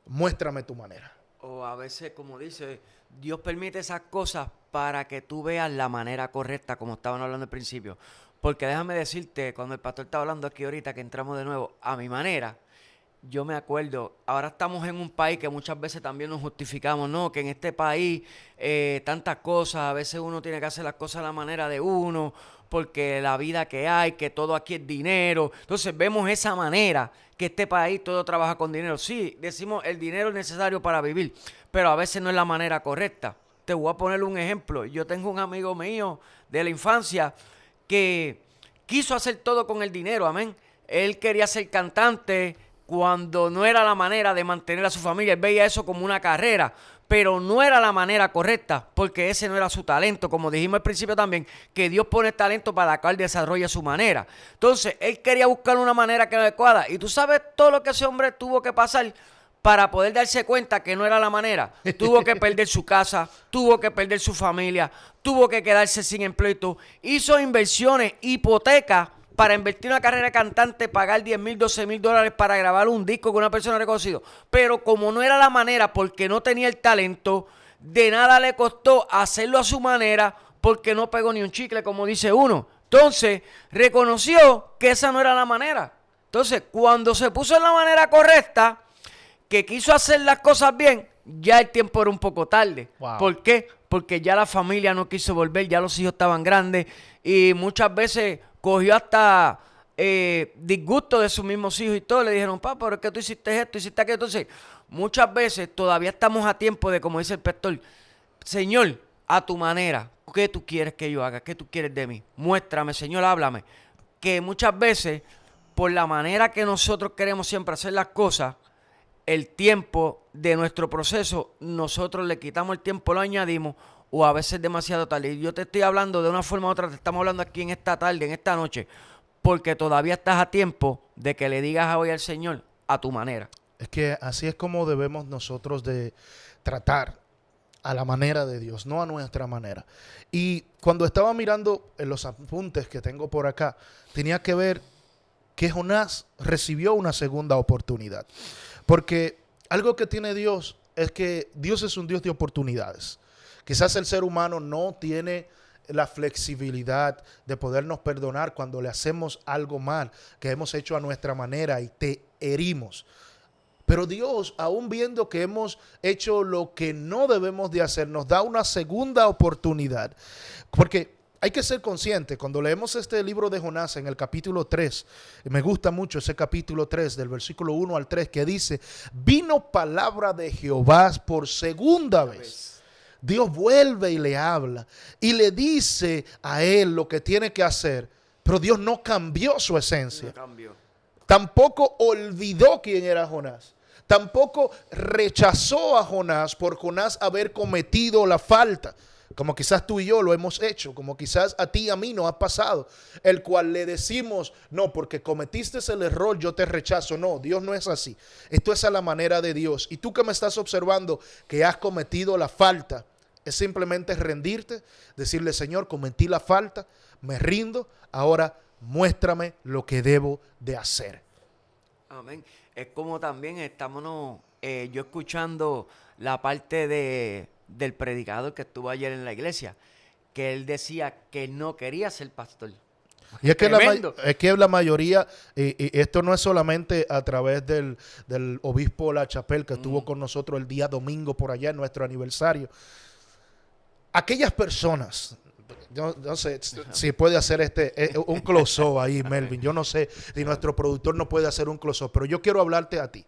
muéstrame tu manera. O a veces, como dice, Dios permite esas cosas para que tú veas la manera correcta, como estaban hablando al principio. Porque déjame decirte, cuando el pastor estaba hablando aquí ahorita, que entramos de nuevo, a mi manera, yo me acuerdo, ahora estamos en un país que muchas veces también nos justificamos, ¿no? Que en este país tantas cosas, a veces uno tiene que hacer las cosas a la manera de uno, porque la vida que hay, que todo aquí es dinero. Entonces vemos esa manera, que este país todo trabaja con dinero. Sí, decimos el dinero es necesario para vivir, pero a veces no es la manera correcta. Te voy a poner un ejemplo. Yo tengo un amigo mío de la infancia que quiso hacer todo con el dinero, amén. Él quería ser cantante cuando no era la manera de mantener a su familia. Él veía eso como una carrera, pero no era la manera correcta, porque ese no era su talento. Como dijimos al principio también, que Dios pone talento para que él desarrolle su manera. Entonces, él quería buscar una manera que era adecuada. Y tú sabes todo lo que ese hombre tuvo que pasar para poder darse cuenta que no era la manera. Tuvo que perder su casa, tuvo que perder su familia, tuvo que quedarse sin empleo. Hizo inversiones, hipotecas, para invertir en una carrera de cantante, pagar 10,000, 12,000 dólares para grabar un disco con una persona reconocida. Pero como no era la manera, porque no tenía el talento, de nada le costó hacerlo a su manera, porque no pegó ni un chicle, como dice uno. Entonces, reconoció que esa no era la manera. Entonces, cuando se puso en la manera correcta, que quiso hacer las cosas bien, ya el tiempo era un poco tarde. Wow. ¿Por qué? Porque ya la familia no quiso volver, ya los hijos estaban grandes y muchas veces cogió hasta disgusto de sus mismos hijos y todo. Le dijeron, papá, pero es que tú hiciste esto, hiciste aquello. Entonces, muchas veces todavía estamos a tiempo de, como dice el pastor, Señor, a tu manera, ¿qué tú quieres que yo haga? ¿Qué tú quieres de mí? Muéstrame, Señor, háblame. Que muchas veces, por la manera que nosotros queremos siempre hacer las cosas, el tiempo de nuestro proceso, nosotros le quitamos el tiempo, lo añadimos, o a veces demasiado tarde. Y yo te estoy hablando de una forma u otra, te estamos hablando aquí en esta tarde, en esta noche, porque todavía estás a tiempo de que le digas hoy al Señor a tu manera. Es que así es como debemos nosotros de tratar a la manera de Dios, no a nuestra manera. Y cuando estaba mirando en los apuntes que tengo por acá, tenía que ver que Jonás recibió una segunda oportunidad. Porque algo que tiene Dios es que Dios es un Dios de oportunidades. Quizás el ser humano no tiene la flexibilidad de podernos perdonar cuando le hacemos algo mal, que hemos hecho a nuestra manera y te herimos. Pero Dios, aún viendo que hemos hecho lo que no debemos de hacer, nos da una segunda oportunidad. Porque hay que ser consciente, cuando leemos este libro de Jonás en el capítulo 3, me gusta mucho ese capítulo 3, del versículo 1 al 3, que dice, vino palabra de Jehová por segunda vez. Dios vuelve y le habla y le dice a él lo que tiene que hacer, pero Dios no cambió su esencia. No cambió. Tampoco olvidó quién era Jonás. Tampoco rechazó a Jonás por Jonás haber cometido la falta. Como quizás tú y yo lo hemos hecho, como quizás a ti y a mí nos ha pasado, el cual le decimos, no, porque cometiste el error, yo te rechazo. No, Dios no es así. Esto es a la manera de Dios. Y tú que me estás observando que has cometido la falta, es simplemente rendirte, decirle, Señor, cometí la falta, me rindo, ahora muéstrame lo que debo de hacer. Amén. Es como también estamos yo escuchando la parte del predicador que estuvo ayer en la iglesia, que él decía que no quería ser pastor. Y es que la mayoría, y esto no es solamente a través del obispo La Chapelle que estuvo con nosotros el día domingo por allá en nuestro aniversario. Aquellas personas, yo no sé si puede hacer un close-up ahí, Melvin. Yo no sé si nuestro productor no puede hacer un close-up, pero yo quiero hablarte a ti,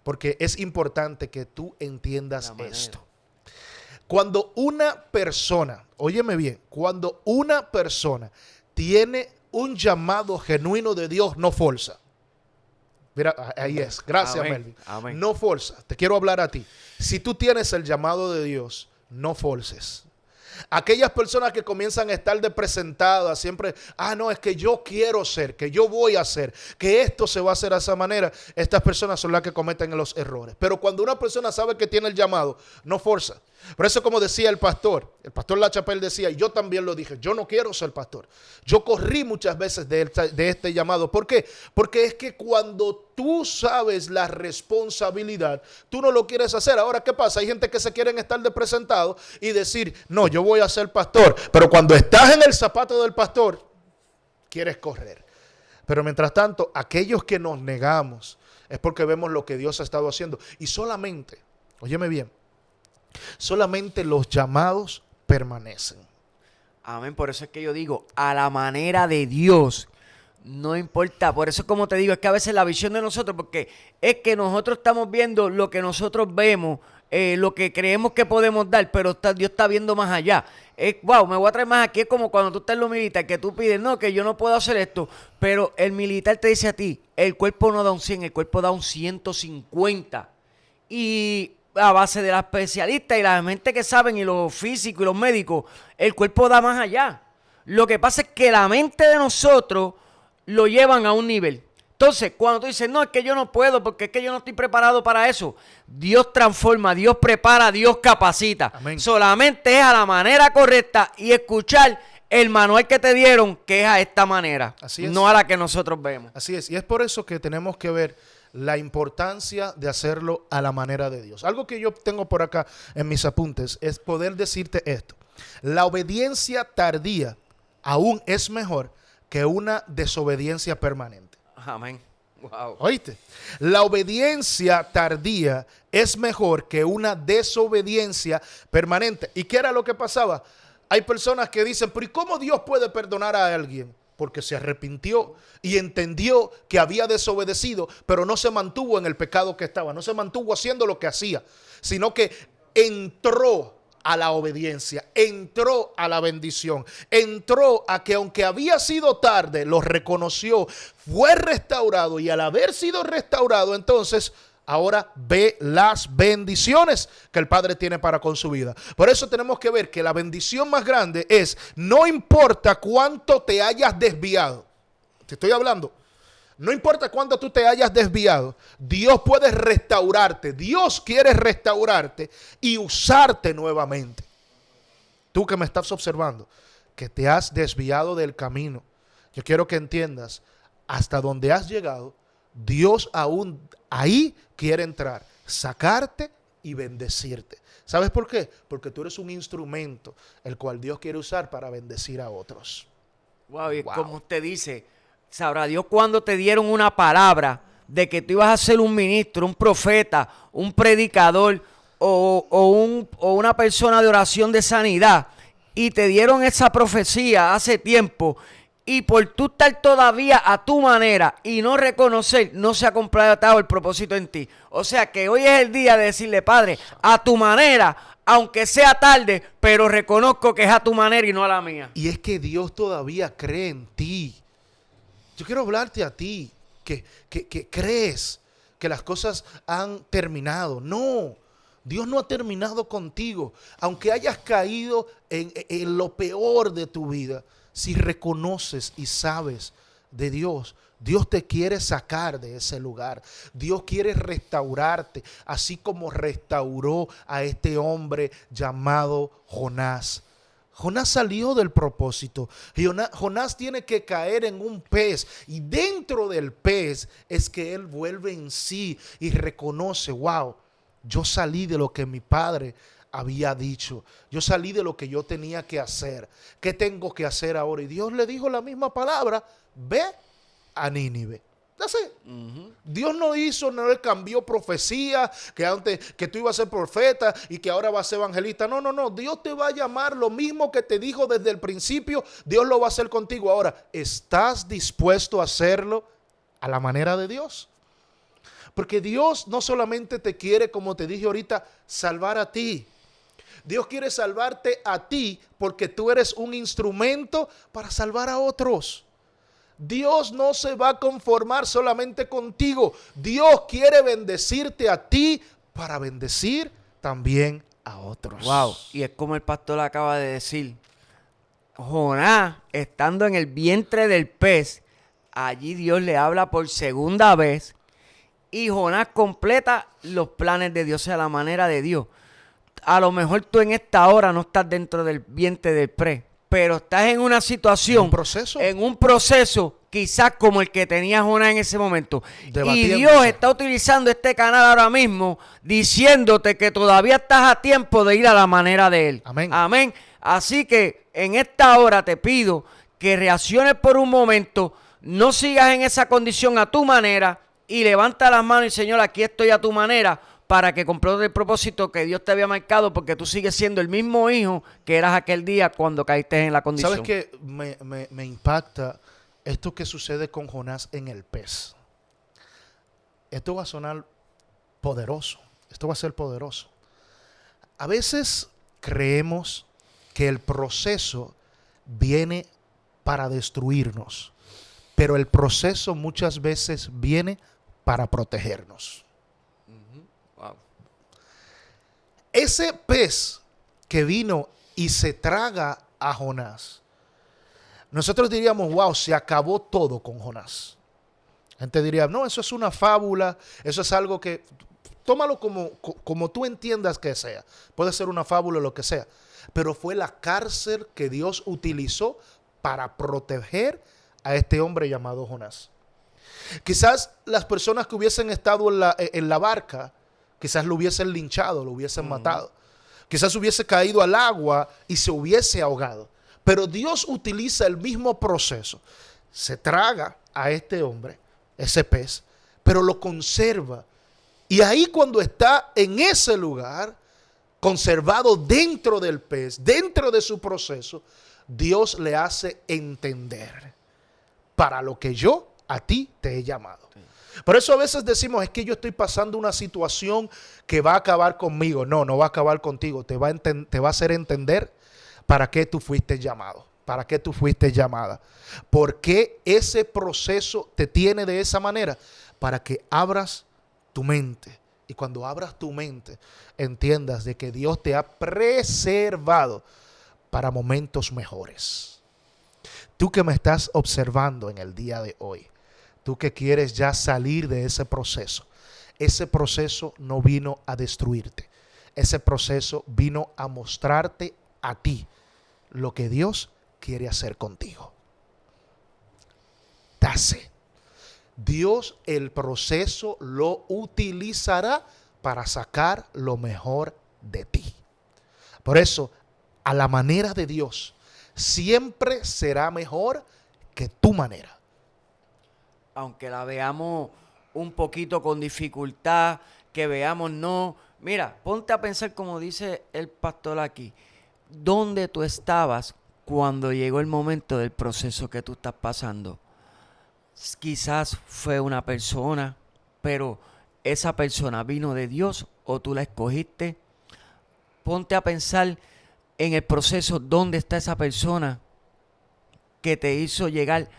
porque es importante que tú entiendas esto. Cuando una persona, óyeme bien, cuando una persona tiene un llamado genuino de Dios, no forza. Mira, ahí es. Gracias, Amén. Melvin. Amén. No forza. Te quiero hablar a ti. Si tú tienes el llamado de Dios, no forces. Aquellas personas que comienzan a estar de presentadas siempre, no, es que yo quiero ser, que yo voy a hacer, que esto se va a hacer de esa manera. Estas personas son las que cometen los errores. Pero cuando una persona sabe que tiene el llamado, no forza. Por eso, como decía el pastor La Chapelle decía, y yo también lo dije, yo no quiero ser pastor. Yo corrí muchas veces de este llamado. ¿Por qué? Porque es que cuando tú sabes la responsabilidad, tú no lo quieres hacer. Ahora, ¿qué pasa? Hay gente que se quieren estar de presentado y decir, no, yo voy a ser pastor. Pero cuando estás en el zapato del pastor, quieres correr. Pero mientras tanto, aquellos que nos negamos es porque vemos lo que Dios ha estado haciendo. Y solamente, óyeme bien, solamente los llamados permanecen. Amén, por eso es que yo digo, a la manera de Dios, no importa. Por eso, como te digo, es que a veces la visión de nosotros, porque es que nosotros estamos viendo lo que nosotros vemos, lo que creemos que podemos dar, pero Dios está viendo más allá. Wow, me voy a traer más aquí. Es como cuando tú estás en lo militar, que tú pides, no, que yo no puedo hacer esto, pero el militar te dice a ti, el cuerpo no da un 100, el cuerpo da un 150. Y a base de los especialistas y la gente que saben, y los físicos y los médicos, el cuerpo da más allá. Lo que pasa es que la mente de nosotros lo llevan a un nivel. Entonces, cuando tú dices, no, es que yo no puedo, porque es que yo no estoy preparado para eso, Dios transforma, Dios prepara, Dios capacita. Amén. Solamente es a la manera correcta y escuchar el manual que te dieron, que es a esta manera, Así es. no a la que nosotros vemos. Así es, y es por eso que tenemos que ver la importancia de hacerlo a la manera de Dios. Algo que yo tengo por acá en mis apuntes es poder decirte esto. La obediencia tardía aún es mejor que una desobediencia permanente. Amén. Wow. ¿Oíste? La obediencia tardía es mejor que una desobediencia permanente. ¿Y qué era lo que pasaba? Hay personas que dicen, pero ¿y cómo Dios puede perdonar a alguien? Porque se arrepintió y entendió que había desobedecido, pero no se mantuvo en el pecado que estaba, no se mantuvo haciendo lo que hacía, sino que entró a la obediencia, entró a la bendición, entró a que aunque había sido tarde, lo reconoció, fue restaurado, y al haber sido restaurado, entonces ahora ve las bendiciones que el Padre tiene para con su vida. Por eso tenemos que ver que la bendición más grande es, no importa cuánto te hayas desviado, te estoy hablando, no importa cuánto tú te hayas desviado, Dios puede restaurarte. Dios quiere restaurarte y usarte nuevamente. Tú que me estás observando, que te has desviado del camino, yo quiero que entiendas, hasta donde has llegado, Dios aún ahí quiere entrar, sacarte y bendecirte. ¿Sabes por qué? Porque tú eres un instrumento el cual Dios quiere usar para bendecir a otros. Wow, y como usted dice, sabrá Dios cuando te dieron una palabra de que tú ibas a ser un ministro, un profeta, un predicador o una persona de oración de sanidad, y te dieron esa profecía hace tiempo, y por tú estar todavía a tu manera y no reconocer, no se ha completado el propósito en ti. O sea que hoy es el día de decirle, Padre, a tu manera, aunque sea tarde, pero reconozco que es a tu manera y no a la mía. Y es que Dios todavía cree en ti. Yo quiero hablarte a ti, que crees que las cosas han terminado. No, Dios no ha terminado contigo. Aunque hayas caído en lo peor de tu vida, si reconoces y sabes de Dios, Dios te quiere sacar de ese lugar. Dios quiere restaurarte, así como restauró a este hombre llamado Jonás. Jonás salió del propósito. Jonás tiene que caer en un pez, y dentro del pez es que él vuelve en sí y reconoce, wow, yo salí de lo que mi padre había dicho. Yo salí de lo que yo tenía que hacer. ¿Qué tengo que hacer ahora? Y Dios le dijo la misma palabra, ve a Nínive. Dios no le cambió profecía, que antes que tú ibas a ser profeta y que ahora vas a ser evangelista. No. Dios te va a llamar lo mismo que te dijo desde el principio. Dios lo va a hacer contigo. Ahora, ¿estás dispuesto a hacerlo a la manera de Dios? Porque Dios no solamente te quiere, como te dije ahorita, salvar a ti. Dios quiere salvarte a ti porque tú eres un instrumento para salvar a otros. Dios no se va a conformar solamente contigo. Dios quiere bendecirte a ti para bendecir también a otros. Wow, y es como el pastor acaba de decir, Jonás, estando en el vientre del pez, allí Dios le habla por segunda vez, y Jonás completa los planes de Dios, a la manera de Dios. A lo mejor tú en esta hora no estás dentro del vientre del pez, pero estás en una situación, en un proceso quizás como el que tenía Jonás en ese momento. Y Dios está utilizando este canal ahora mismo diciéndote que todavía estás a tiempo de ir a la manera de Él. Amén. Amén. Así que en esta hora te pido que reacciones por un momento, no sigas en esa condición a tu manera y levanta las manos y Señor, aquí estoy a tu manera para que completes el propósito que Dios te había marcado, porque tú sigues siendo el mismo hijo que eras aquel día cuando caíste en la condición. ¿Sabes qué? Me impacta esto que sucede con Jonás en el pez. Esto va a sonar poderoso. Esto va a ser poderoso. A veces creemos que el proceso viene para destruirnos, pero el proceso muchas veces viene para protegernos. Wow. Ese pez que vino y se traga a Jonás, nosotros diríamos, wow, se acabó todo con Jonás. La gente diría, no, eso es una fábula, eso es algo que, tómalo como tú entiendas que sea. Puede ser una fábula o lo que sea. Pero fue la cárcel que Dios utilizó para proteger a este hombre llamado Jonás. Quizás las personas que hubiesen estado en la barca, quizás lo hubiesen linchado, lo hubiesen matado. Quizás hubiese caído al agua y se hubiese ahogado. Pero Dios utiliza el mismo proceso. Se traga a este hombre, ese pez, pero lo conserva. Y ahí cuando está en ese lugar, conservado dentro del pez, dentro de su proceso, Dios le hace entender para lo que yo a ti te he llamado. Por eso a veces decimos, es que yo estoy pasando una situación que va a acabar conmigo. No, no va a acabar contigo. Te va a hacer entender para qué tú fuiste llamado, para qué tú fuiste llamada. ¿Por qué ese proceso te tiene de esa manera? Para que abras tu mente. Y cuando abras tu mente, entiendas de que Dios te ha preservado para momentos mejores. Tú que me estás observando en el día de hoy, tú que quieres ya salir de ese proceso no vino a destruirte. Ese proceso vino a mostrarte a ti lo que Dios quiere hacer contigo. Dase. Dios el proceso lo utilizará para sacar lo mejor de ti. Por eso, a la manera de Dios, siempre será mejor que tu manera. Aunque la veamos un poquito con dificultad, que veamos no. Mira, ponte a pensar como dice el pastor aquí. ¿Dónde tú estabas cuando llegó el momento del proceso que tú estás pasando? Quizás fue una persona, pero esa persona vino de Dios o tú la escogiste. Ponte a pensar en el proceso, ¿dónde está esa persona que te hizo llegar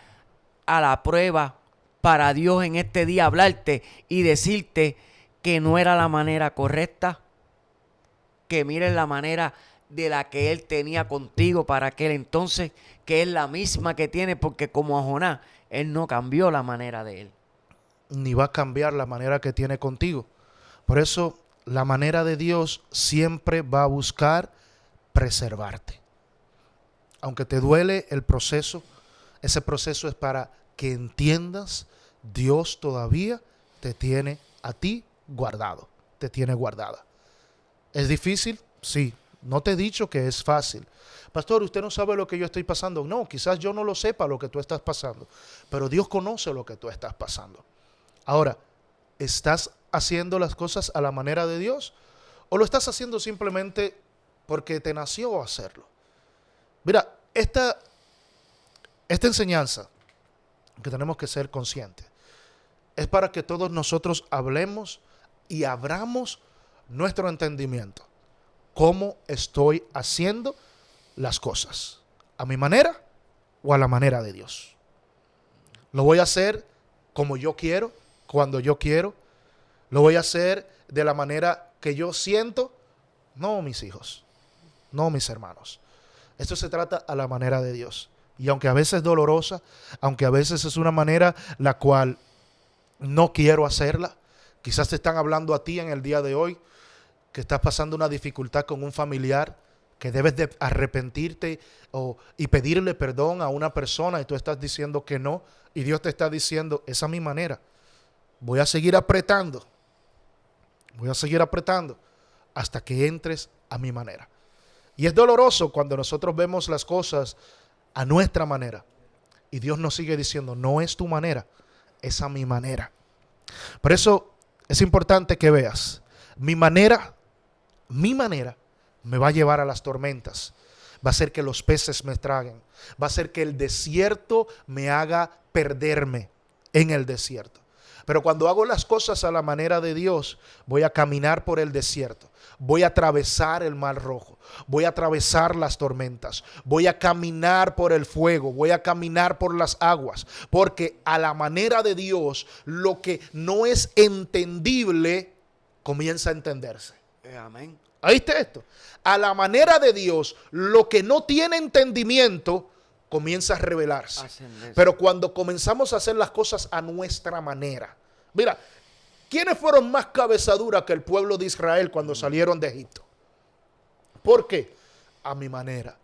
a la prueba para Dios en este día hablarte y decirte que no era la manera correcta? Que mires la manera de la que Él tenía contigo para aquel entonces, que es la misma que tiene, porque como a Jonás, Él no cambió la manera de Él. Ni va a cambiar la manera que tiene contigo. Por eso, la manera de Dios siempre va a buscar preservarte. Aunque te duele el proceso, ese proceso es para que entiendas, Dios todavía te tiene a ti guardado, te tiene guardada. ¿Es difícil? Sí. No te he dicho que es fácil. Pastor, usted no sabe lo que yo estoy pasando. No, quizás yo no lo sepa lo que tú estás pasando, pero Dios conoce lo que tú estás pasando. Ahora, ¿estás haciendo las cosas a la manera de Dios o lo estás haciendo simplemente porque te nació hacerlo? Mira, esta enseñanza que tenemos que ser conscientes es para que todos nosotros hablemos y abramos nuestro entendimiento. ¿Cómo estoy haciendo las cosas? ¿A mi manera o a la manera de Dios? ¿Lo voy a hacer como yo quiero, cuando yo quiero? ¿Lo voy a hacer de la manera que yo siento? No, mis hijos. No, mis hermanos. Esto se trata a la manera de Dios. Y aunque a veces es dolorosa, aunque a veces es una manera la cual no quiero hacerla, quizás te están hablando a ti en el día de hoy, que estás pasando una dificultad con un familiar, que debes de arrepentirte y pedirle perdón a una persona y tú estás diciendo que no, y Dios te está diciendo, esa es mi manera. Voy a seguir apretando hasta que entres a mi manera. Y es doloroso cuando nosotros vemos las cosas a nuestra manera, Y Dios nos sigue diciendo, no es tu manera, es a mi manera. Por eso es importante que veas, mi manera me va a llevar a las tormentas. Va a hacer que los peces me traguen. Va a hacer que el desierto me haga perderme en el desierto. Pero cuando hago las cosas a la manera de Dios, voy a caminar por el desierto. Voy a atravesar el mar rojo. Voy a atravesar las tormentas. Voy a caminar por el fuego. Voy a caminar por las aguas. Porque a la manera de Dios, lo que no es entendible, comienza a entenderse. Amén. ¿Oíste esto? A la manera de Dios, lo que no tiene entendimiento comienza a revelarse. Pero cuando comenzamos a hacer las cosas a nuestra manera. Mira, ¿quiénes fueron más cabezaduras que el pueblo de Israel cuando salieron de Egipto? ¿Por qué? A mi manera.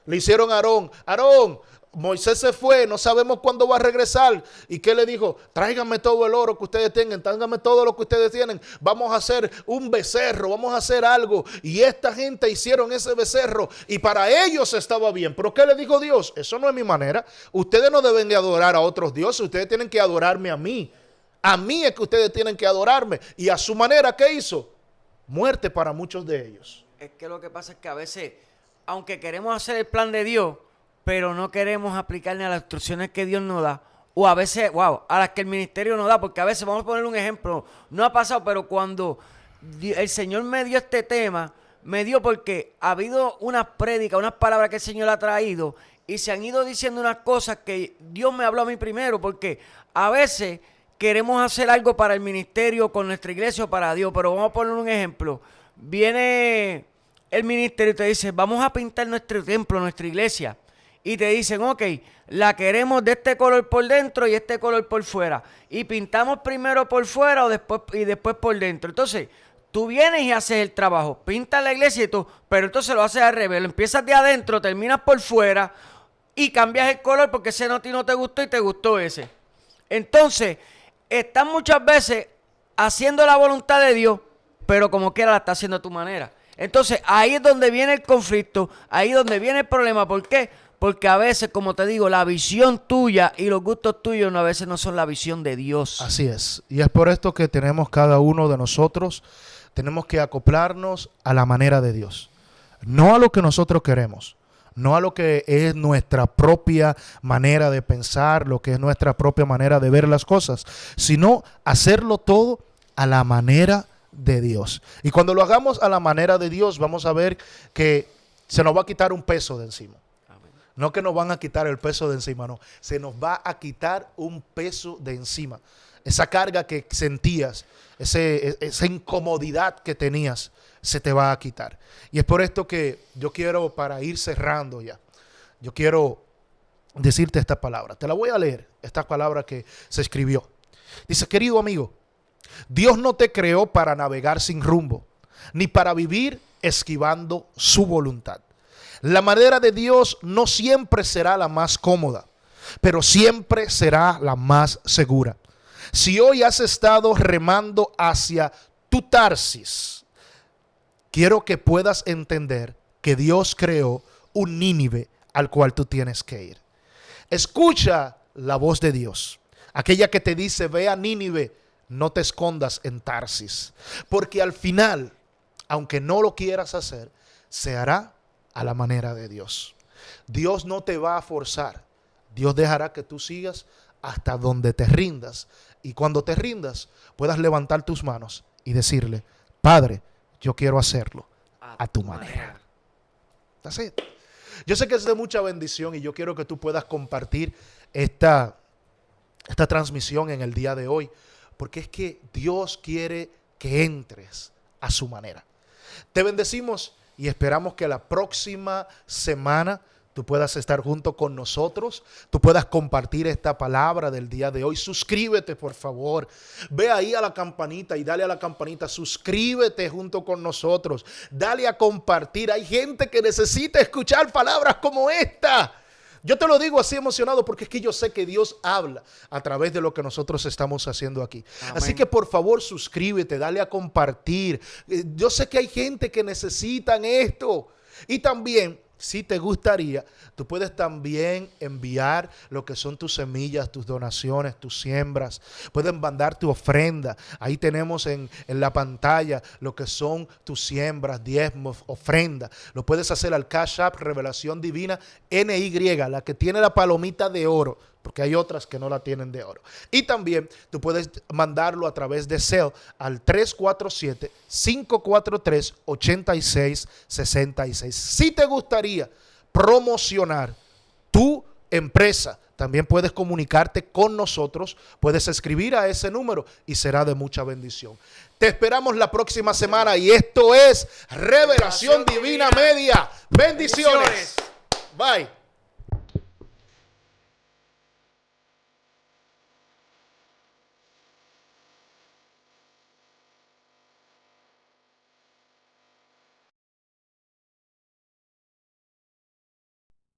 Le hicieron a Aarón, Aarón, Moisés se fue, no sabemos cuándo va a regresar. ¿Y qué le dijo? Tráiganme todo el oro que ustedes tengan, tráiganme todo lo que ustedes tienen. Vamos a hacer un becerro, vamos a hacer algo. Y esta gente hicieron ese becerro y para ellos estaba bien. ¿Pero qué le dijo Dios? Eso no es mi manera. Ustedes no deben de adorar a otros dioses, ustedes tienen que adorarme a mí. A mí es que ustedes tienen que adorarme. Y a su manera, ¿qué hizo? Muerte para muchos de ellos. Es que lo que pasa es que a veces, aunque queremos hacer el plan de Dios, pero no queremos aplicarle a las instrucciones que Dios nos da, o a veces, a las que el ministerio nos da, porque a veces, vamos a poner un ejemplo, no ha pasado, pero cuando el Señor me dio este tema, me dio porque ha habido unas prédicas, unas palabras que el Señor ha traído, y se han ido diciendo unas cosas que Dios me habló a mí primero, porque a veces queremos hacer algo para el ministerio, con nuestra iglesia o para Dios, pero vamos a poner un ejemplo. Viene el ministerio y te dice, vamos a pintar nuestro templo, nuestra iglesia. Y te dicen, ok, la queremos de este color por dentro y este color por fuera. Y pintamos primero por fuera y después por dentro. Entonces, tú vienes y haces el trabajo. Pintas la iglesia y tú, pero entonces lo haces al revés. Lo empiezas de adentro, terminas por fuera y cambias el color porque ese no te gustó y te gustó ese. Entonces, están muchas veces haciendo la voluntad de Dios, pero como quiera la está haciendo a tu manera. Entonces, ahí es donde viene el conflicto, ahí es donde viene el problema. ¿Por qué? Porque a veces, como te digo, la visión tuya y los gustos tuyos a veces no son la visión de Dios. Así es. Y es por esto que tenemos cada uno de nosotros, tenemos que acoplarnos a la manera de Dios. No a lo que nosotros queremos, no a lo que es nuestra propia manera de pensar, lo que es nuestra propia manera de ver las cosas, sino hacerlo todo a la manera de Dios. Y cuando lo hagamos a la manera de Dios, vamos a ver que se nos va a quitar un peso de encima. No que nos van a quitar el peso de encima, no. Se nos va a quitar un peso de encima. Esa carga que sentías, esa incomodidad que tenías, se te va a quitar. Y es por esto que yo quiero, para ir cerrando ya, yo quiero decirte esta palabra. Te la voy a leer, esta palabra que se escribió. Dice, querido amigo, Dios no te creó para navegar sin rumbo, ni para vivir esquivando su voluntad. La manera de Dios no siempre será la más cómoda, pero siempre será la más segura. Si hoy has estado remando hacia tu Tarsis, quiero que puedas entender que Dios creó un Nínive al cual tú tienes que ir. Escucha la voz de Dios, aquella que te dice, ve a Nínive, no te escondas en Tarsis, porque al final, aunque no lo quieras hacer, se hará a la manera de Dios. Dios no te va a forzar. Dios dejará que tú sigas hasta donde te rindas. Y cuando te rindas, puedas levantar tus manos y decirle, Padre, yo quiero hacerlo a tu manera. That's it. Yo sé que es de mucha bendición y yo quiero que tú puedas compartir esta transmisión en el día de hoy, porque es que Dios quiere que entres a su manera. Te bendecimos y esperamos que la próxima semana tú puedas estar junto con nosotros, tú puedas compartir esta palabra del día de hoy. Suscríbete, por favor. Ve ahí a la campanita y dale a la campanita. Suscríbete junto con nosotros. Dale a compartir. Hay gente que necesita escuchar palabras como esta. Yo te lo digo así emocionado porque es que yo sé que Dios habla a través de lo que nosotros estamos haciendo aquí. Amén. Así que por favor suscríbete, dale a compartir. Yo sé que hay gente que necesitan esto. Y también si te gustaría, tú puedes también enviar lo que son tus semillas, tus donaciones, tus siembras. Pueden mandar tu ofrenda. Ahí tenemos en la pantalla lo que son tus siembras, diezmos, ofrenda. Lo puedes hacer al Cash App Revelación Divina NY, la que tiene la palomita de oro, porque hay otras que no la tienen de oro. Y también tú puedes mandarlo a través de Zelle al 347-543-8666. Si te gustaría promocionar tu empresa, también puedes comunicarte con nosotros, puedes escribir a ese número y será de mucha bendición. Te esperamos la próxima semana y esto es Revelación Divina Media. Bendiciones. Bye.